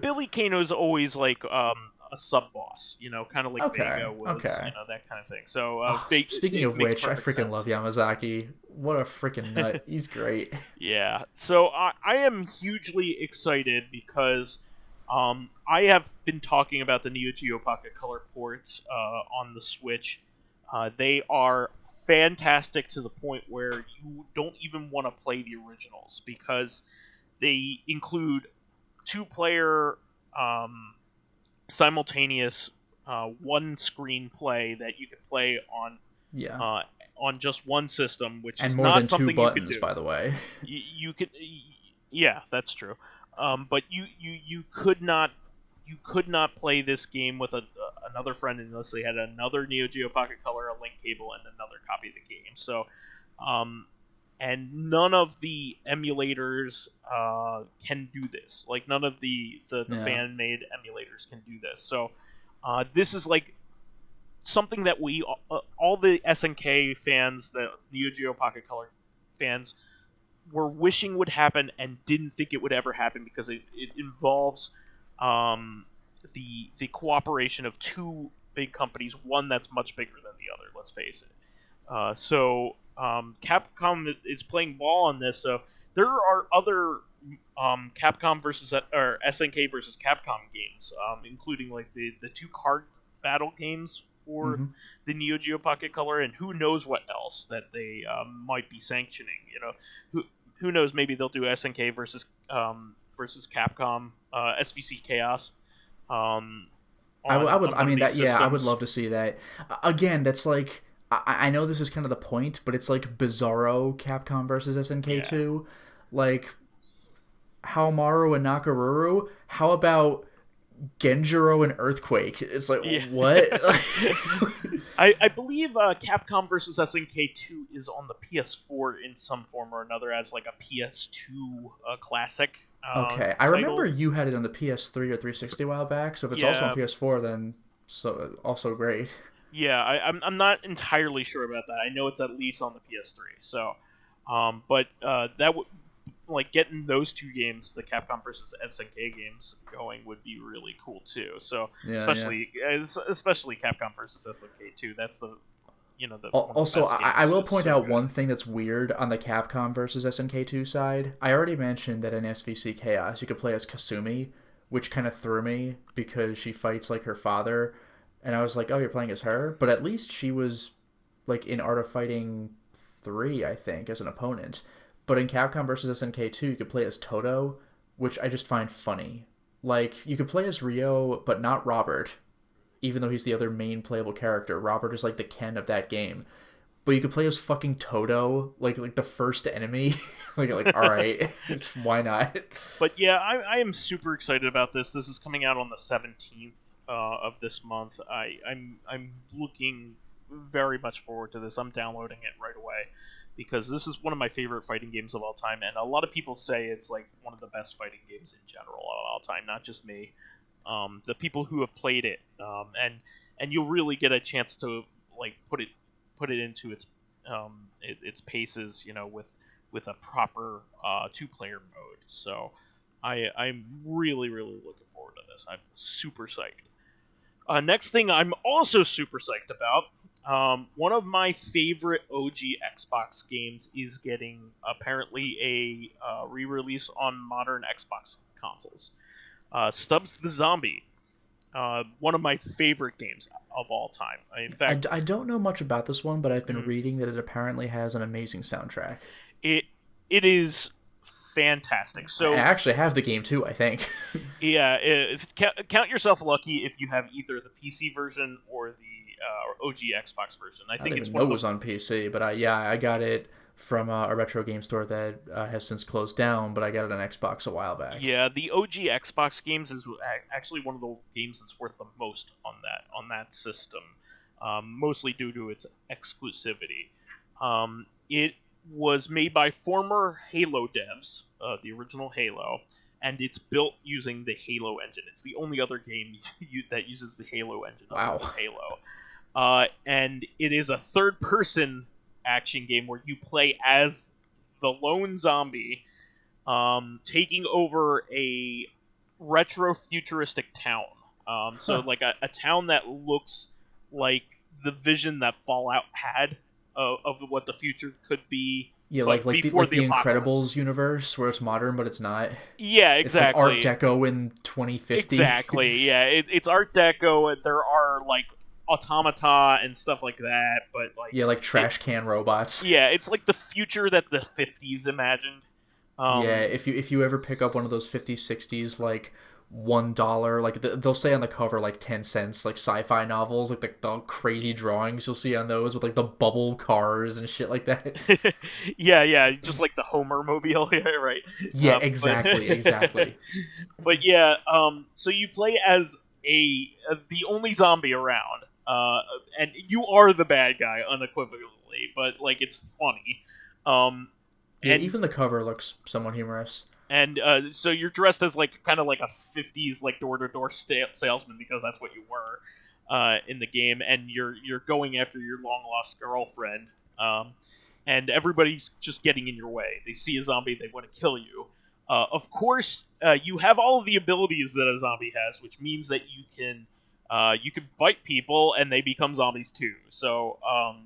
Billy Kane was always like a sub boss, kind of like Okay, Vega was, okay. That kind of thing. So Speaking it of makes which, I perfect freaking sense. love Yamazaki. What a freaking nut. He's great. Yeah. So I am hugely excited because I have been talking about the Neo Geo Pocket Color ports on the Switch. They are fantastic to the point where you don't even want to play the originals because they include two-player simultaneous one screen play that you can play Yeah. on just one system, which And is more not than two something you could buttons, do. by the way. You could, yeah, that's true. But you could not play this game with another friend unless they had another Neo Geo Pocket Color, a link cable, and another copy of the game. So, and none of the emulators can do this. Like none of the Yeah. fan made emulators can do this. So, this is like something that we all the SNK fans, the Neo Geo Pocket Color fans, were wishing would happen and didn't think it would ever happen because it involves the cooperation of two big companies, one that's much bigger than the other. Let's face it. So Capcom is playing ball on this. So there are other Capcom versus or SNK versus Capcom games, including like the two card battle games for the Neo Geo Pocket Color, and who knows what else that they might be sanctioning. Who knows? Maybe they'll do SNK versus Capcom, SVC Chaos. I would. I mean, that. Yeah, I would systems. love to see that. Again, that's like. I know this is kind of the point, but it's like Bizarro Capcom versus SNK two, like Haomaru and Nakaruru. How about Genjiro and Earthquake? It's like what? I believe Capcom versus SNK 2 is on the PS4 in some form or another as like a PS2 classic. Okay, I remember you had it on the PS3 or 360 a while back. So if it's also on PS4, then also great. Yeah, I'm not entirely sure about that. I know it's at least on the PS3. So, but that would like getting those two games, the Capcom versus SNK games, going would be really cool too. So especially Capcom versus SNK 2. That's the Also, I will point out good. one thing that's weird on the Capcom versus SNK 2 side. I already mentioned that in SVC Chaos you could play as Kasumi, which kind of threw me because she fights like her father, and I was like, oh, you're playing as her? But at least she was like in Art of Fighting 3, I think, as an opponent. But in Capcom versus SNK 2, you could play as Toto, which I just find funny. Like, you could play as Ryo, but not Robert, even though he's the other main playable character. Robert is like the Ken of that game. But you could play as fucking Toto, like the first enemy. like all right, why not? But yeah, I am super excited about this. This is coming out on the 17th of this month. I'm looking very much forward to this. I'm downloading it right away because this is one of my favorite fighting games of all time, and a lot of people say it's like one of the best fighting games in general of all time, not just me. The people who have played it, and you'll really get a chance to like put it into its paces, with a proper 2-player mode. So I'm really looking forward to this. I'm super psyched. Next thing I'm also super psyched about. One of my favorite OG Xbox games is getting apparently a re-release on modern Xbox consoles. Stubbs the Zombie. One of my favorite games of all time. In fact, I don't know much about this one, but I've been reading that it apparently has an amazing soundtrack. it is fantastic. So I actually have the game too, I think. yeah, count yourself lucky if you have either the PC version or the OG Xbox version. I think it's one of those on PC, but I got it from a retro game store that has since closed down, but I got it on Xbox a while back. Yeah, the OG Xbox games is actually one of the games that's worth the most on that system, mostly due to its exclusivity. It was made by former Halo devs, the original Halo, and it's built using the Halo engine. It's the only other game that uses the Halo engine. Wow. Halo. And it is a third-person action game where you play as the lone zombie, taking over a retro-futuristic town. So like a town that looks like the vision that Fallout had of what the future could be. Yeah, like the Incredibles universe where it's modern but it's not. Yeah, exactly. It's like Art Deco in 2050. Exactly. Yeah, it's Art Deco. And there are like automata and stuff like that, but like like trash can robots. Yeah, it's like the future that the 50s imagined. If you ever pick up one of those 50s, 60s like $1, like they'll say on the cover like 10 cents, like sci-fi novels, like the crazy drawings you'll see on those with like the bubble cars and shit like that. yeah, just like the Homer mobile, yeah, right? Yeah, exactly. But yeah, so you play as the only zombie around, and you are the bad guy unequivocally, but like it's funny. And even the cover looks somewhat humorous. And so you're dressed as like kind of like a 50s like door-to-door salesman, because that's what you were in the game, and you're going after your long-lost girlfriend, and everybody's just getting in your way. They see a zombie, they want to kill you. Of course, you have all of the abilities that a zombie has, which means that you can bite people and they become zombies too. So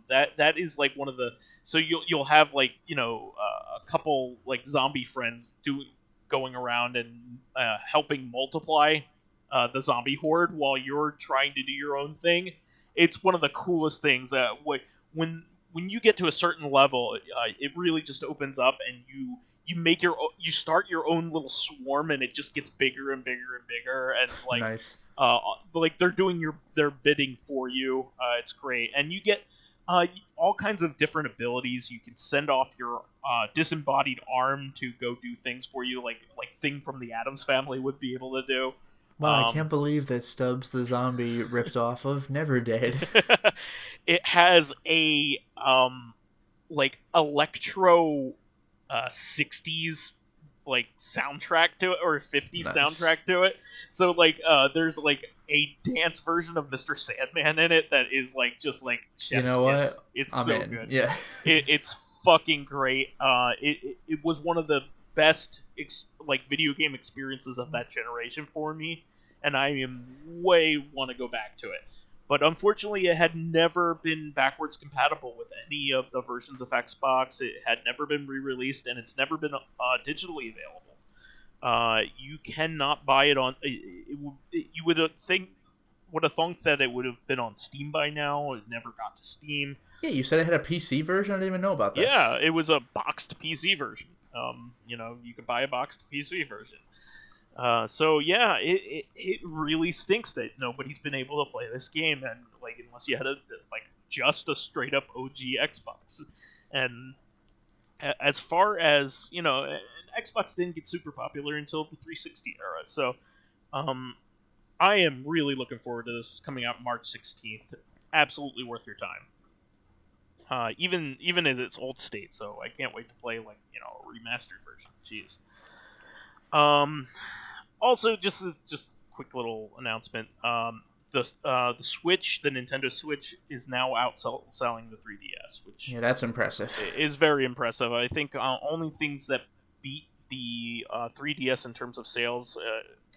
that is like one of the. So you'll have like a couple like zombie friends going around and helping multiply the zombie horde while you're trying to do your own thing. It's one of the coolest things. When you get to a certain level, it really just opens up, and you start your own little swarm, and it just gets bigger and bigger and bigger, and like nice. Like they're doing their bidding for you. It's great, and you get all kinds of different abilities. You can send off your disembodied arm to go do things for you, like Thing from the Addams Family would be able to do. Wow, I can't believe that Stubbs the Zombie ripped off of Never Dead. It has a like electro 60s like soundtrack to it, or 50s soundtrack to it. So like there's like a dance version of Mr. Sandman in it that is like just like chef's kiss. It's I'm so in. Good. Yeah. It's fucking great. It was one of the best like video game experiences of that generation for me, and I want to go back to it. But unfortunately, it had never been backwards compatible with any of the versions of Xbox. It had never been re-released, and it's never been digitally available. You cannot buy it on. You would have thought that it would have been on Steam by now. It never got to Steam. Yeah, you said it had a PC version. I didn't even know about this. Yeah, it was a boxed PC version. You could buy a boxed PC version. So yeah, it really stinks that nobody's been able to play this game, and like unless you had just a straight up OG Xbox. And as far as Xbox didn't get super popular until the 360 era. So I am really looking forward to this coming out March 16th. absolutely worth your time. Even in its old state. So I can't wait to play like a remastered version. Jeez. Also, just quick little announcement. The Switch, the Nintendo Switch, is now outselling the 3DS, which Yeah, that's impressive. is very impressive. I think only things that beat the 3DS in terms of sales,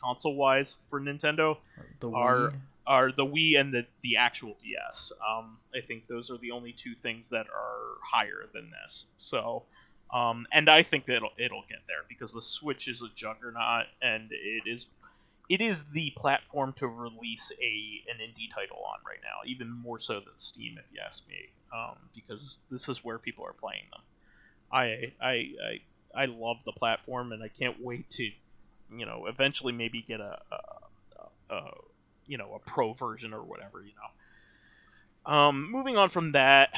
console wise, for Nintendo The are Wii. are the Wii and the actual DS. I think those are the only two things that are higher than this. So, and I think that it'll get there because the Switch is a juggernaut, and it is the platform to release an indie title on right now, even more so than Steam, if you ask me, because this is where people are playing them. I love the platform, and I can't wait to eventually maybe get a pro version or whatever. Moving on from that,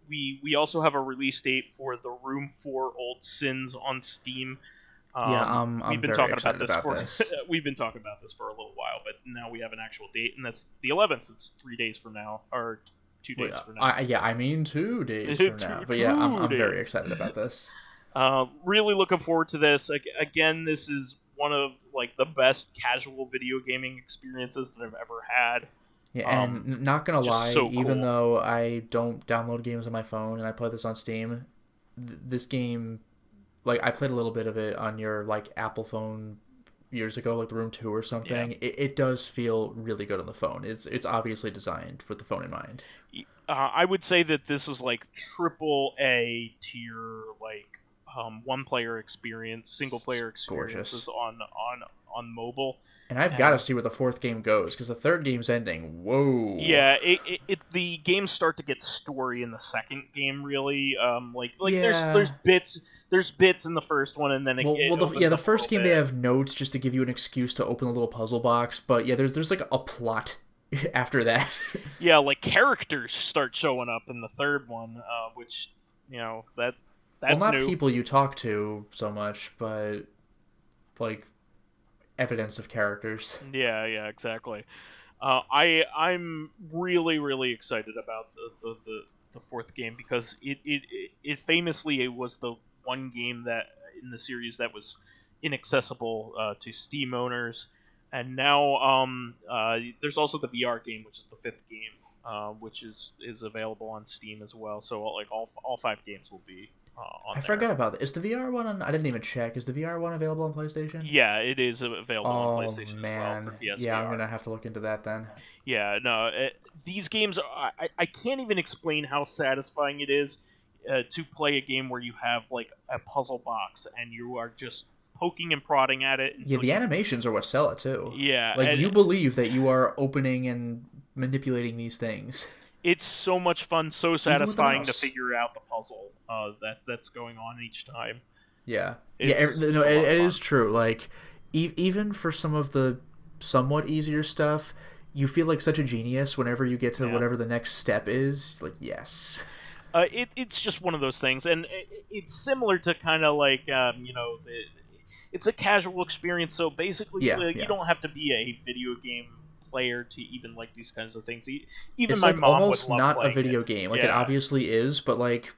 we also have a release date for the Room 4 Old Sins on Steam. Yeah, I'm very excited about this. We've been talking about this for a little while, but now we have an actual date, and that's the 11th. It's 3 days from now, or 2 days from now. I mean 2 days from now. But yeah, I'm very excited about this. Really looking forward to this. Again, this is one of like the best casual video gaming experiences that I've ever had. Yeah, and not gonna lie, so cool. Even though I don't download games on my phone and I play this on Steam, this game, like I played a little bit of it on your like Apple phone years ago, like the Room 2 or something. Yeah. It does feel really good on the phone. It's obviously designed with the phone in mind. I would say that this is like AAA tier, like one player experience, single player experiences on mobile. And I've got to see where the fourth game goes, because the third game's ending. Whoa. Yeah, the games start to get story in the second game, really. Yeah. There's bits in the first one, and then the first game they have notes just to give you an excuse to open a little puzzle box, but yeah, there's like a plot after that. Yeah, like characters start showing up in the third one, which that's not new. People you talk to so much, but like evidence of characters. Yeah, exactly. I'm really excited about the fourth game because it famously was the one game that in the series that was inaccessible to Steam owners, and now there's also the VR game, which is the fifth game, which is available on Steam as well. So like all 5 games will be. I forgot about that. Is the VR one on? I didn't even check. Is the VR one available on PlayStation? Yeah, it is available on PlayStation man. as well for PSVR. Yeah, I'm gonna have to look into that then. Yeah, no, these games, I can't even explain how satisfying it is to play a game where you have like a puzzle box and you are just poking and prodding at it. Yeah, the animations are what sell it too. Yeah, like you believe that you are opening and manipulating these things. It's so much fun, so satisfying to figure out the puzzle that's going on each time. Yeah, it is true. Like, even for some of the somewhat easier stuff, you feel like such a genius whenever you get to whatever the next step is. Like, yes. It's just one of those things, and it's similar to kind of like it's a casual experience. So basically, you don't have to be a video game player to even like these kinds of things. Even it's my like mom almost would love not a video game. Like it obviously is, but like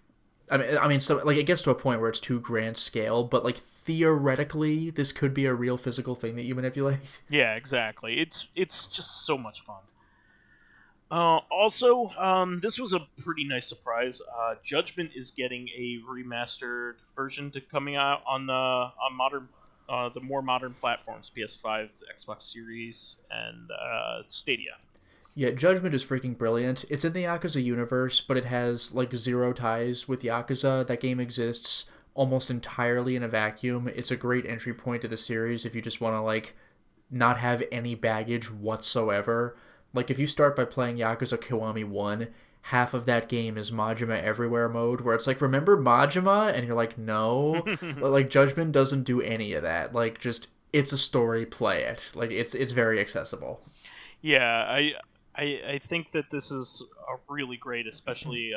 I mean, so like it gets to a point where it's too grand scale. But like theoretically, this could be a real physical thing that you manipulate. Yeah, exactly. It's just so much fun. Also, this was a pretty nice surprise. Judgment is getting a remastered version coming out on modern. The more modern platforms, PS5, Xbox Series, and Stadia. Yeah, Judgment is freaking brilliant. It's in the Yakuza universe, but it has like 0 ties with Yakuza. That game exists almost entirely in a vacuum. It's a great entry point to the series if you just want to like not have any baggage whatsoever. Like if you start by playing Yakuza Kiwami 1, half of that game is Majima Everywhere mode, where it's like, remember Majima? And you're like, no. But like Judgment doesn't do any of that. Like just it's a story, play it. Like it's very accessible. Yeah, I think that this is really great, especially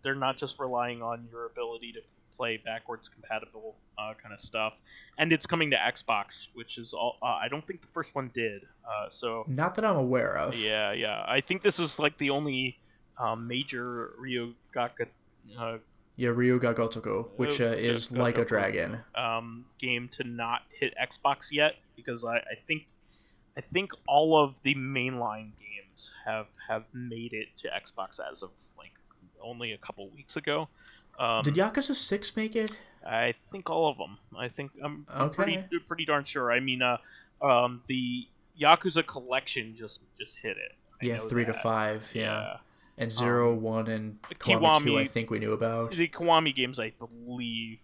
they're not just relying on your ability to play backwards compatible kind of stuff, and it's coming to Xbox, which is all. I don't think the first one did. So Not that I'm aware of. yeah. I think this is like the only major Ryugaka Yeah, Ryuga Gotoku, which is like a dragon. Game to not hit Xbox yet, because I think all of the mainline games have made it to Xbox as of like only a couple weeks ago. Did Yakuza 6 make it? I think all of them. I'm pretty darn sure. I mean, the Yakuza collection just hit it. Yeah, 3 to 5. Yeah. And 0, 1, and Kiwami 2, I think we knew about. The Kiwami games, I believe.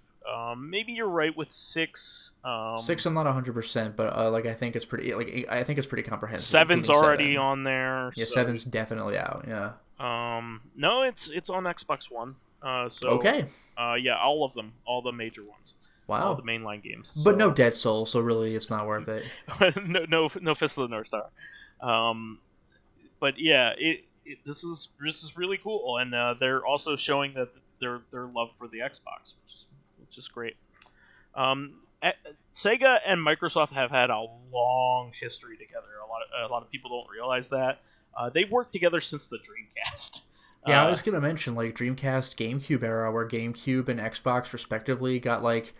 Maybe you're right with 6. 6, I'm not 100%, but like I think it's pretty. Like I think it's pretty comprehensive. 7's already on there. Yeah, so. 7's definitely out. Yeah. No, it's on Xbox One. So okay. Yeah, all of them, all the major ones. Wow. All the mainline games. So. But no Dead Soul, so really, it's not worth it. no Fist of the North Star. But yeah, this is really cool, and they're also showing that their love for the Xbox, which is great. Sega and Microsoft have had a long history together. A lot of people don't realize that. They've worked together since the Dreamcast. Yeah, I was gonna mention like Dreamcast, GameCube era, where GameCube and Xbox respectively got like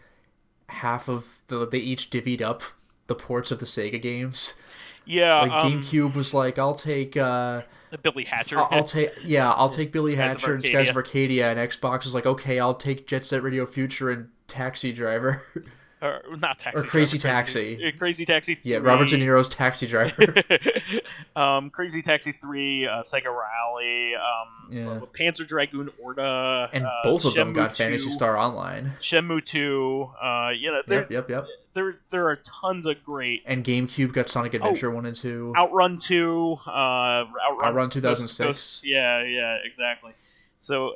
half of they each divvied up the ports of the Sega games. Yeah, like GameCube was like, I'll take Billy Hatcher. I'll take Billy Hatcher and Skies of Arcadia, and Xbox was like, okay, I'll take Jet Set Radio Future and Taxi Driver. Or not Taxi. Or Crazy Taxi. Crazy Taxi 3. Yeah, Robert De Niro's Taxi Driver. Crazy Taxi 3, Sega Rally, Panzer Dragoon Orta. And both of them got 2, Phantasy Star Online. Shenmue 2. Yep. There are tons of great. And GameCube got Sonic Adventure 1 and 2. Outrun 2. Outrun 2006. Yeah, exactly. So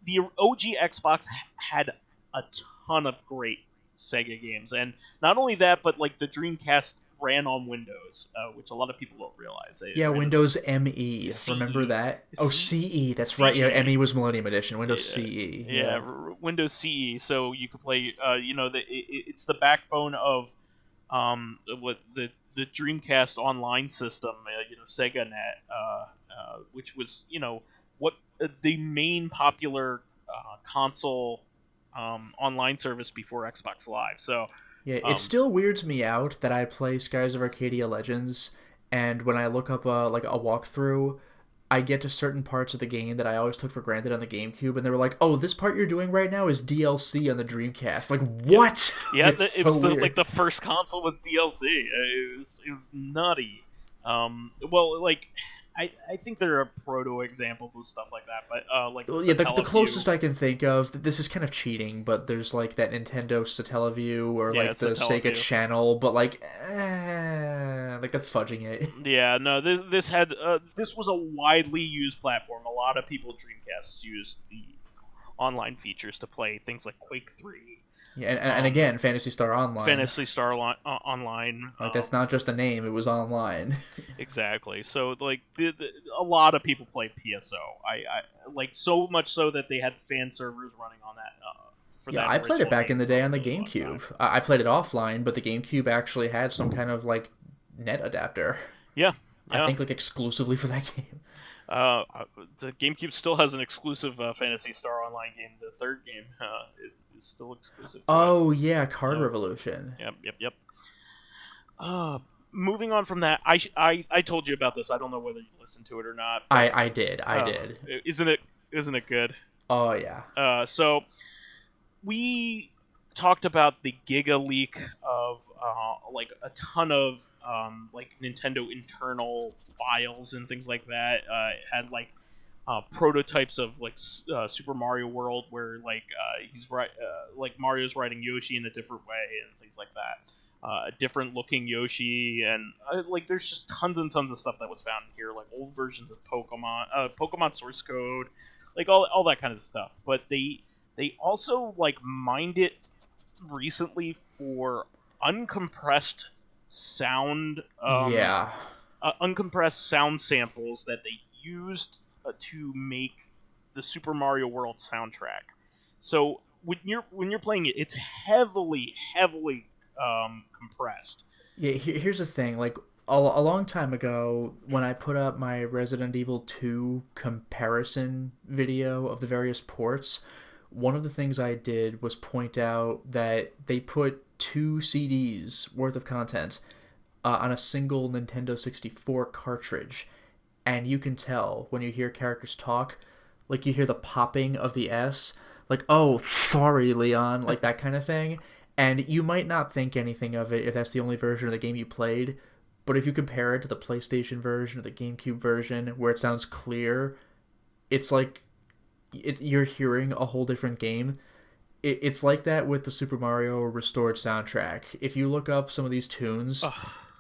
the OG Xbox had a ton of great Sega games, and not only that, but like the Dreamcast ran on Windows, which a lot of people don't realize. Windows ME. CE. Remember that? Oh, CE. That's CE. Right. Yeah, ME was Millennium Edition. Windows CE. Yeah, Windows CE. So you could play. It's the backbone of what the Dreamcast online system. Sega Net, which was what the main popular console. Online service before Xbox Live. So yeah, it still weirds me out that I play Skies of Arcadia Legends, and when I look up like a walkthrough, I get to certain parts of the game that I always took for granted on the GameCube, and they were like, "Oh, this part you're doing right now is DLC on the Dreamcast." Like, what? Yeah, it was like the first console with DLC. It was nutty. I think there are proto examples of stuff like that, but the closest I can think of, this is kind of cheating, but there's like that Nintendo Satellaview or like the Sega Channel, but like that's fudging it. Yeah, no, this was a widely used platform. A lot of people Dreamcast used the online features to play things like Quake 3. Yeah, and again, Phantasy Star Online. Phantasy Star Online. Like that's not just a name; it was online. Exactly. So, like, a lot of people play PSO. I like so much so that they had fan servers running on that. I played it back in the day on the GameCube. I played it offline, but the GameCube actually had some kind of like net adapter. Yeah. I think like exclusively for that game. The GameCube still has an exclusive Phantasy Star Online game. The third game is still exclusive. Oh yeah, Card Revolution. Yep. Moving on from that, I told you about this. I don't know whether you listened to it or not. I did. Isn't it good? Oh yeah. So we talked about the Giga leak of like a ton of like Nintendo internal files and things like that. It had like prototypes of like Super Mario World, where like like Mario's riding Yoshi in a different way and things like that. A different looking Yoshi, and like there's just tons and tons of stuff that was found here, like old versions of Pokemon source code, like all that kind of stuff. But they also like mined it recently for uncompressed sound uncompressed sound samples that they used to make the Super Mario World soundtrack. So when you're playing it, it's heavily compressed. Yeah, here's the thing. Like a long time ago, when I put up my Resident Evil 2 comparison video of the various ports, one of the things I did was point out that they put 2 CDs worth of content on a single Nintendo 64 cartridge, and you can tell when you hear characters talk, like you hear the popping of the S, like, oh, sorry, Leon, like that kind of thing. And you might not think anything of it if that's the only version of the game you played, but if you compare it to the PlayStation version or the GameCube version, where it sounds clear, it's like you're hearing a whole different game. It's like that with the Super Mario Restored soundtrack. If you look up some of these tunes,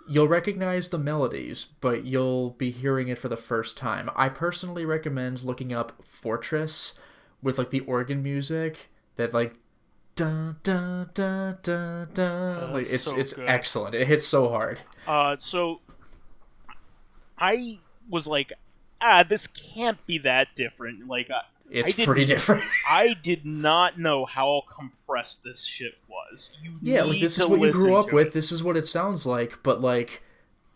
you'll recognize the melodies, but you'll be hearing it for the first time. I personally recommend looking up Fortress with like the organ music that like dun dun dun dun dun. Like it's good. excellent. It hits so hard. So I was like, this can't be that different. Like, it's pretty different. I did not know how compressed this shit was. Like this is what you grew up with. This is what it sounds like. But like,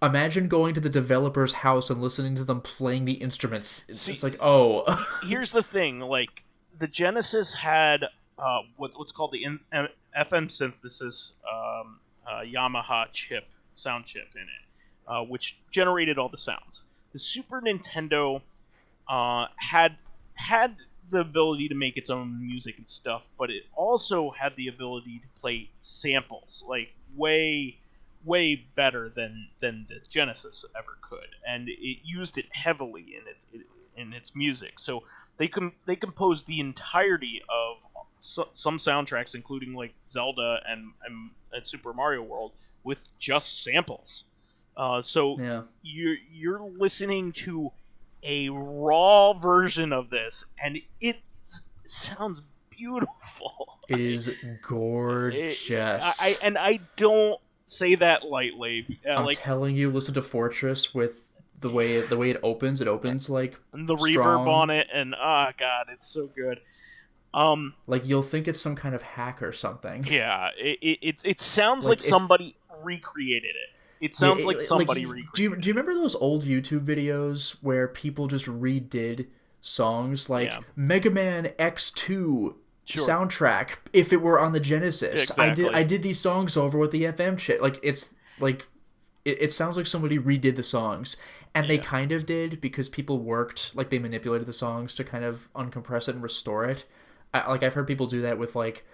imagine going to the developer's house and listening to them playing the instruments. It's like, oh. Here's the thing. Like, the Genesis had what's called the FM synthesis Yamaha sound chip in it, which generated all the sounds. The Super Nintendo had the ability to make its own music and stuff, but it also had the ability to play samples, like way better than the Genesis ever could, and it used it heavily in its music. So they composed the entirety of some soundtracks, including like Zelda and Super Mario World, with just samples. You're listening to a raw version of this, and it sounds beautiful. It is gorgeous. I don't say that lightly. I'm telling you, listen to Fortress with the way it opens. It opens like the strong. Reverb on it, and god, it's so good. Like you'll think it's some kind of hack or something. Yeah, it sounds like somebody recreated it. It sounds like somebody recreated. Do you remember those old YouTube videos where people just redid songs like Mega Man X2 soundtrack if it were on the Genesis? Exactly. I did these songs over with the FM shit. Like it's like it sounds like somebody redid the songs, and they kind of did because people worked, like they manipulated the songs to kind of uncompress it and restore it. I've heard people do that with like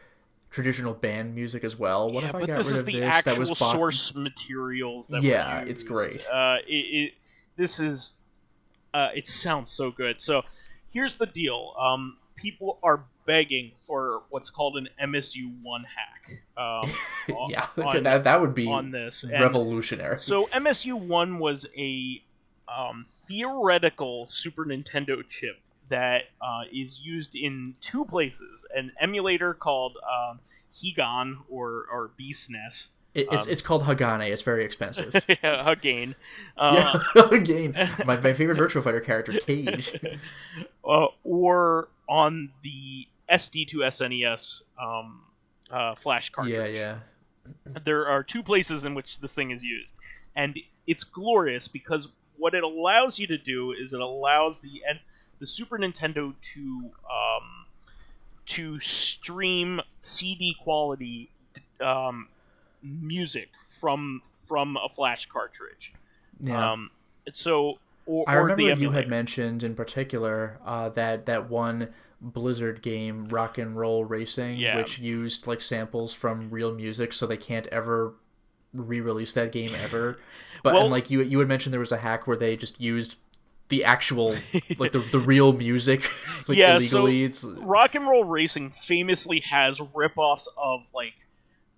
traditional band music as well. What if I got rid of this? This is the actual source materials that were used. It's great. This is it sounds so good. So here's the deal. People are begging for what's called an MSU1 hack. That would be on this revolutionary. So MSU1 was a theoretical Super Nintendo chip that is used in 2 places: an emulator called Higan or BSNES. It's called Hagane. It's very expensive. Hagane. Hagane. My favorite Virtua Fighter character, Cage. Or on the SD to SNES flash cartridge. Yeah. There are 2 places in which this thing is used, and it's glorious because what it allows you to do is it allows the Super Nintendo to stream CD quality music from a flash cartridge. Yeah. I remember you had mentioned in particular that one Blizzard game, Rock and Roll Racing, which used like samples from real music, so they can't ever re-release that game ever. But and like you had mentioned, there was a hack where they just used the actual like the real music like illegally. So Rock and Roll Racing famously has ripoffs of like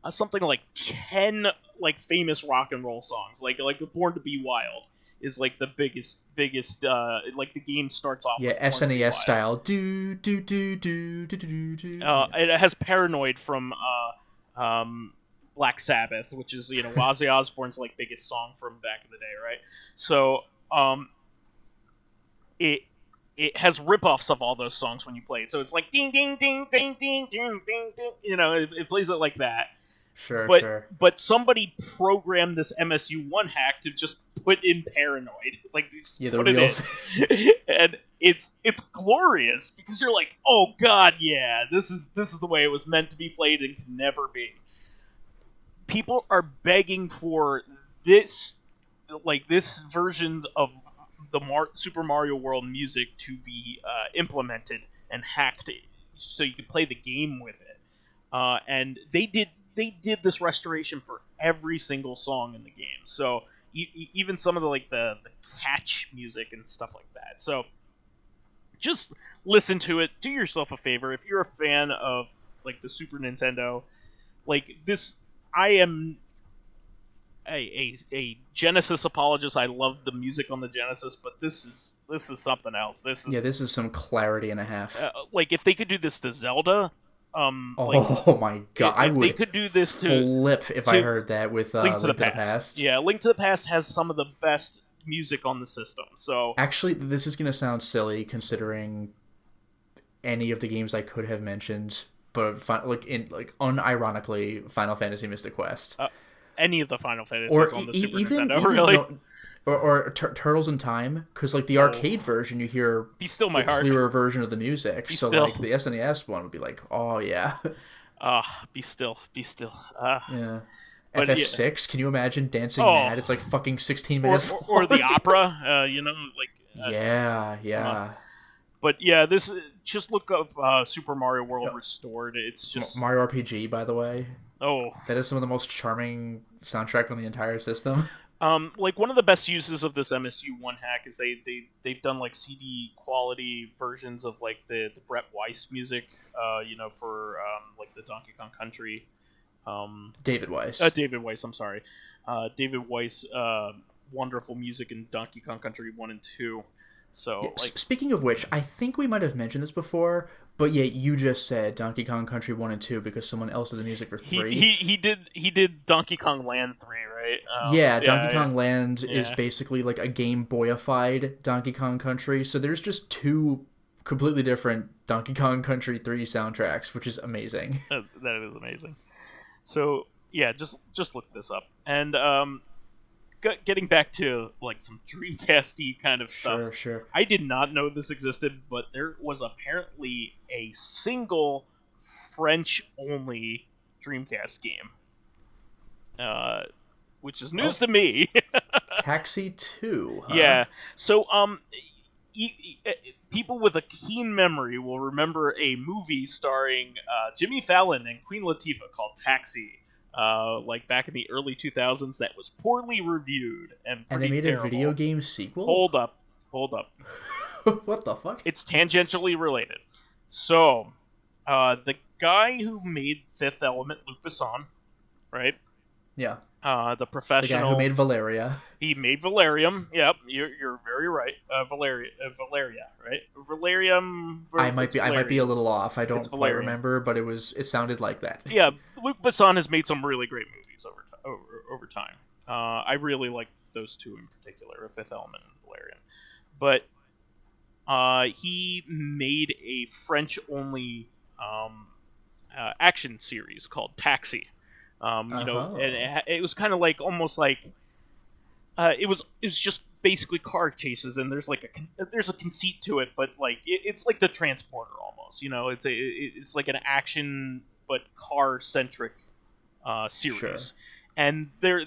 something like 10 like famous rock and roll songs. Like Born to Be Wild is like the biggest like the game starts off with SNES style. Do do do do do do do. It has Paranoid from Black Sabbath, which is Ozzy Osbourne's like biggest song from back in the day, right? So it has ripoffs of all those songs when you play it. So it's like ding ding ding ding ding ding ding ding. It plays it like that. Sure. But somebody programmed this MSU1 hack to just put in Paranoid. Like, just Yeah, the put real it in. And it's glorious because you're like, oh god, yeah, this is the way it was meant to be played and can never be. People are begging for this version of the Super Mario World music to be implemented and hacked so you can play the game with it. And they did this restoration for every single song in the game. So even some of the catch music and stuff like that. So just listen to it. Do yourself a favor if you're a fan of like the Super Nintendo. Like this, I am a Genesis apologist. I love the music on the Genesis, but this is something else. This is some clarity and a half. Like if they could do this to Zelda. Oh my god! I would they could do this flip if I heard that with Link to the Past. Yeah, Link to the Past has some of the best music on the system. So actually, this is gonna sound silly considering any of the games I could have mentioned, but unironically, Final Fantasy Mystic Quest. Any of the Final Fantasies on the Super Nintendo, really. Or Turtles in Time, because like the arcade version, you hear Be Still My the Heart. clearer version of the music. Be so Still. like the SNES one would be like, oh yeah, Be Still. yeah. But, FF6, can you imagine Dancing Mad? It's like fucking 16 minutes. Or the opera, Yeah. But yeah, this just look up Super Mario World Restored. It's just Mario RPG, by the way. Oh, that is some of the most charming soundtrack on the entire system. Like one of the best uses of this MSU1 hack is they've done like CD quality versions of like the Brett Weiss music, for like the Donkey Kong Country. David Weiss. David Weiss. I'm sorry. David Weiss. Wonderful music in Donkey Kong Country 1 and 2. So, speaking of which, I think we might have mentioned this before, but yeah, you just said Donkey Kong Country 1 and 2 because someone else did the music for 3. He did Donkey Kong Land 3, right? Donkey Kong Land is basically like a Game Boyified Donkey Kong Country, so there's just 2 completely different Donkey Kong Country 3 soundtracks, which is amazing. That is amazing. So, yeah, just look this up. And getting back to like some Dreamcast-y kind of stuff. Sure. I did not know this existed, but there was apparently a single French-only Dreamcast game, which is news to me. Taxi 2. Huh? Yeah. So people with a keen memory will remember a movie starring Jimmy Fallon and Queen Latifah called Taxi. Like back in the early 2000s, that was poorly reviewed and they made terrible. A video game sequel. Hold up. What the fuck? It's tangentially related. So, the guy who made Fifth Element, Luc Besson, right? Yeah. The professional. The guy who made Valeria. He made Valerium. Yep, you're very right. Valeria, right? Valerium. I might be a little off. I don't quite remember, but it sounded like that. Yeah, Luc Besson has made some really great movies over time. I really like those 2 in particular, Fifth Element and Valerian. But he made a French-only action series called Taxi. And it was kind of like almost like it was just basically car chases, and there's like there's a conceit to it, but like it's like the Transporter almost. It's like an action but car centric series, sure. And they're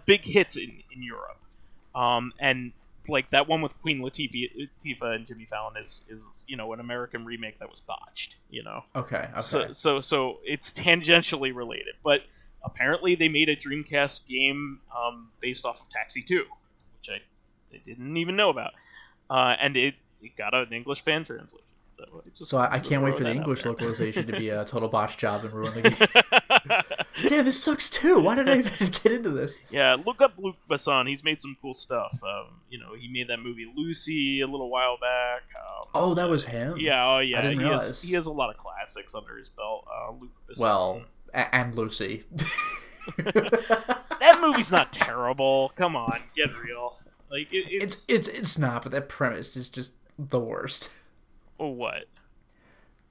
big hits in Europe, and like that one with Queen Latifah and Jimmy Fallon is an American remake that was botched. Okay. So it's tangentially related, but apparently they made a Dreamcast game based off of Taxi 2, which I didn't even know about, and it got an English fan translation. So I can't wait for the English localization to be a total botch job and ruin the game. Damn, this sucks too. Why did I even get into this? Yeah, look up Luc Besson. He's made some cool stuff. He made that movie Lucy a little while back. That was him? Yeah, I didn't realize. He has a lot of classics under his belt. Luc Besson. Well, and Lucy. That movie's not terrible. Come on, get real. Like it's not, but that premise is just the worst. Oh, what?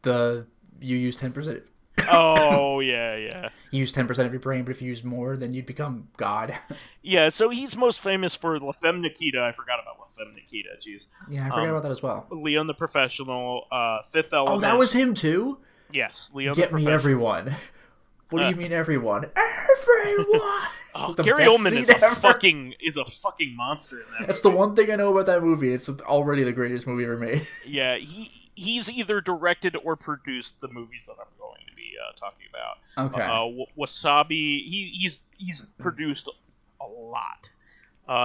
You use 10%. Oh, yeah. You use 10% of your brain, but if you use more, then you'd become God. Yeah, so he's most famous for La Femme Nikita. I forgot about La Femme Nikita, jeez. Yeah, I forgot about that as well. Leon the Professional, Fifth Oh, Element. that was him too? Yes, Leon Get the me Professional. everyone. What do you mean everyone? Everyone! Oh, The Gary best Oldman scene is a ever. fucking monster in that That's movie. the one thing I know about that movie. It's already the greatest movie ever made. Yeah, he's either directed or produced the movies that I'm going to be talking about. Okay. Wasabi, he's produced a lot.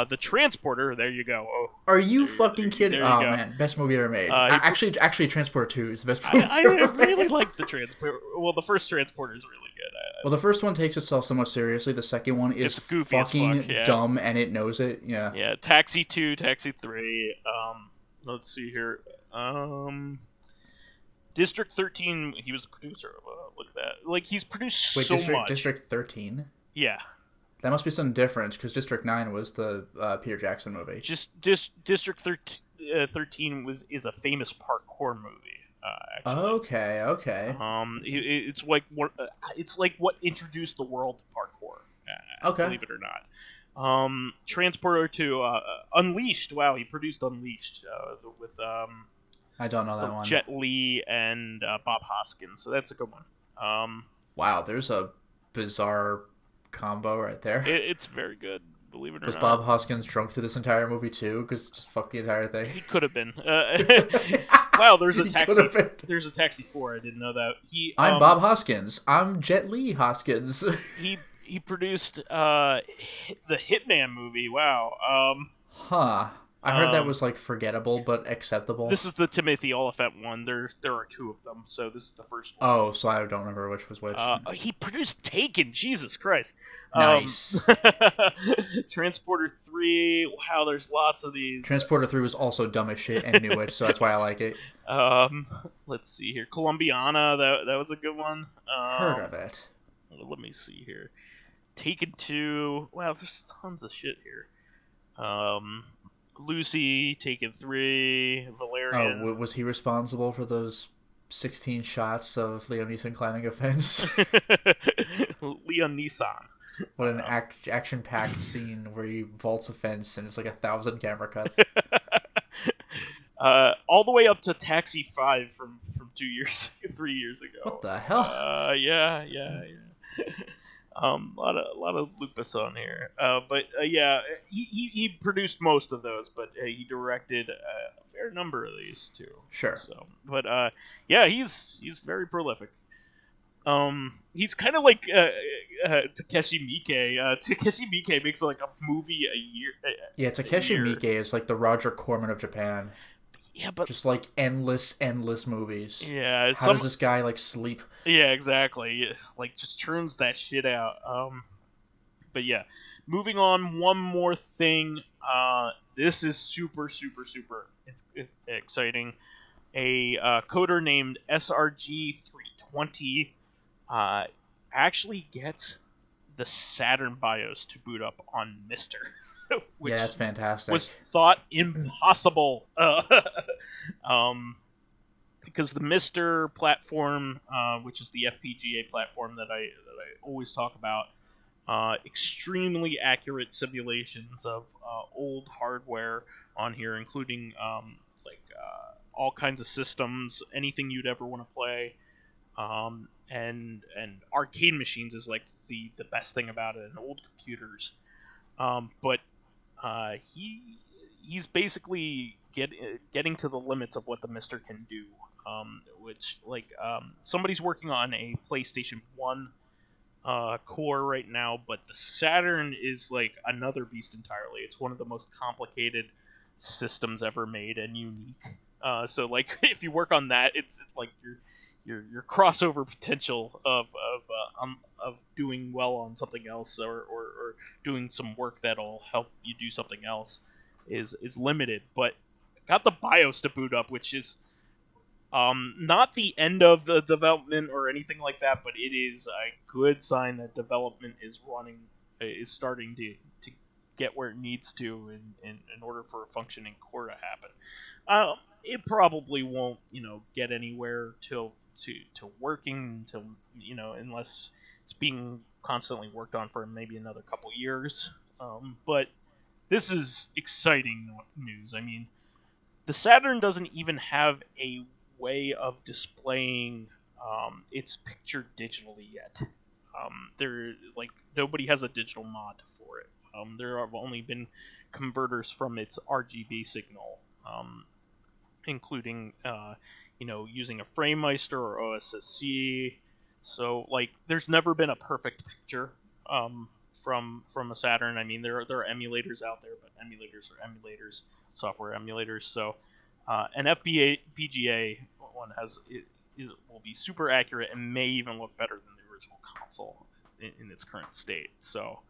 The Transporter, there you go. Oh, Are you fucking kidding? there you Oh go. man, best movie ever made. He Actually, Transporter 2 is the best movie I ever really made. like the Transporter. Well, the first Transporter is really good. Well, the first one takes itself somewhat seriously. The second one is It's goofy as fucking fuck, yeah. dumb, and it knows it. Yeah. Yeah, Taxi 2, Taxi 3. Let's see here. District 13, he was a producer of. Look at that. Like, he's produced Wait, so much. District 13? Yeah. That must be something different, because District 9 was the Peter Jackson movie. District 13 is a famous parkour movie. Actually. Okay. It's like what introduced the world to parkour. Okay. Believe it or not. Transporter to Unleashed. Wow, he produced Unleashed with I don't know that one. Jet Li and Bob Hoskins. So that's a good one. Wow, there's a bizarre combo right there. It's very good. Believe it or not. Was Bob Hoskins drunk through this entire movie too? Because just fuck the entire thing. He could have been. Wow, there's a He taxi. could have been. There's a Taxi 4. I didn't know that. I'm Bob Hoskins. I'm Jet Li Hoskins. He produced the Hitman movie. Wow. Huh. I heard that was like forgettable but acceptable. This is the Timothy Oliphant one. There are two of them, so this is the first one. Oh, so I don't remember which was which. He produced Taken. Jesus Christ. Nice. Transporter 3. Wow, there's lots of these. Transporter 3 was also dumb as shit and knew it, so that's why I like it. Let's see here. Columbiana. That was a good one. Heard of it. Let me see here. Taken 2. Wow, there's tons of shit here. Lucy, Taken 3, Valerian. Oh, was he responsible for those 16 shots of Liam Neeson climbing a fence? Liam Neeson. What an action-packed scene where he vaults a fence and it's like 1,000 camera cuts. All the way up to Taxi 5 from 3 years ago. What the hell? Yeah. A lot of lupus on here. But yeah, he produced most of those, but he directed a fair number of these too. Sure. So, but yeah, he's very prolific. He's kind of like Takeshi Miike. Takeshi Miike makes like a movie a year. Yeah, Takeshi Miike is like the Roger Corman of Japan. Yeah, but just like endless movies. Yeah. How does this guy like sleep? Yeah, exactly. Like just churns that shit out. But yeah, moving on. One more thing. This is super exciting. A coder named SRG320 actually gets the Saturn BIOS to boot up on Mister. Which yeah, that's fantastic. Was thought impossible. Because the Mister platform, which is the FPGA platform that I always talk about, extremely accurate simulations of old hardware on here, including all kinds of systems, anything you'd ever want to play, and arcade machines is like the best thing about it, and old computers. But he's basically getting to the limits of what the Mister can do, which somebody's working on a PlayStation 1 core right now, but the Saturn is like another beast entirely. It's one of the most complicated systems ever made and unique. So like if you work on that, it's like your crossover potential of doing well on something else or doing some work that'll help you do something else is limited. But got the BIOS to boot up, which is not the end of the development or anything like that, but it is a good sign that development is starting to get where it needs to in order for a functioning core to happen. it probably won't, get anywhere to working until, unless it's being constantly worked on for maybe another couple years. But this is exciting news. I mean, the Saturn doesn't even have a way of displaying its picture digitally yet. There, like, nobody has a digital mod for it. There have only been converters from its RGB signal, including, using a FrameMeister or OSSC. So, like, there's never been a perfect picture from a Saturn. I mean, there are emulators out there, but emulators are emulators, software emulators. So, an FPGA one will be super accurate and may even look better than the original console in its current state. So,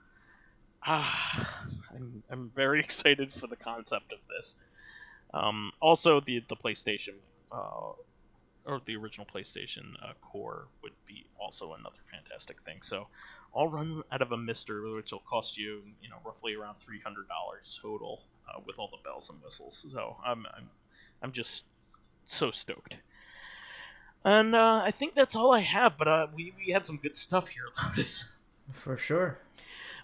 I'm very excited for the concept of this. Also, the PlayStation, or the original PlayStation core would be also another fantastic thing. So, I'll run out of a Mister, which will cost you, roughly around $300 total, with all the bells and whistles. So, I'm just so stoked. And I think that's all I have. But we had some good stuff here, Lotus. For sure.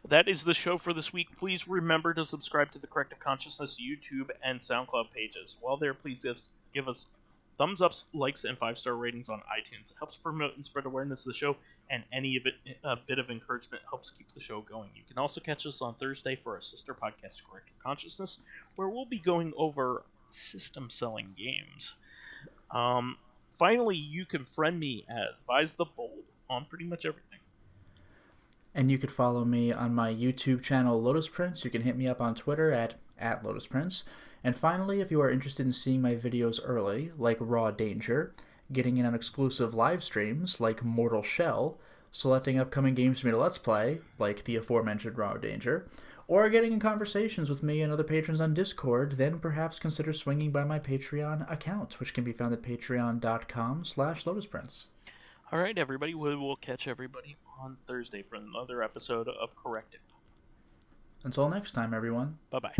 That is the show for this week. Please remember to subscribe to the Corrective Consciousness YouTube and SoundCloud pages. While there, please give us thumbs ups, likes, and 5-star ratings on iTunes. It helps promote and spread awareness of the show, and any bit of encouragement helps keep the show going. You can also catch us on Thursday for our sister podcast, Corrective Consciousness, where we'll be going over system-selling games. Finally, you can friend me as vysethebold on pretty much everything. And you could follow me on my YouTube channel, Lotus Prince. You can hit me up on Twitter at Lotus Prince. And finally, if you are interested in seeing my videos early, like Raw Danger, getting in on exclusive live streams, like Mortal Shell, selecting upcoming games for me to Let's Play, like the aforementioned Raw Danger, or getting in conversations with me and other patrons on Discord, then perhaps consider swinging by my Patreon account, which can be found at patreon.com/LotusPrince. All right, everybody. We'll catch everybody on Thursday for another episode of Corrective. Until next time, everyone. Bye-bye.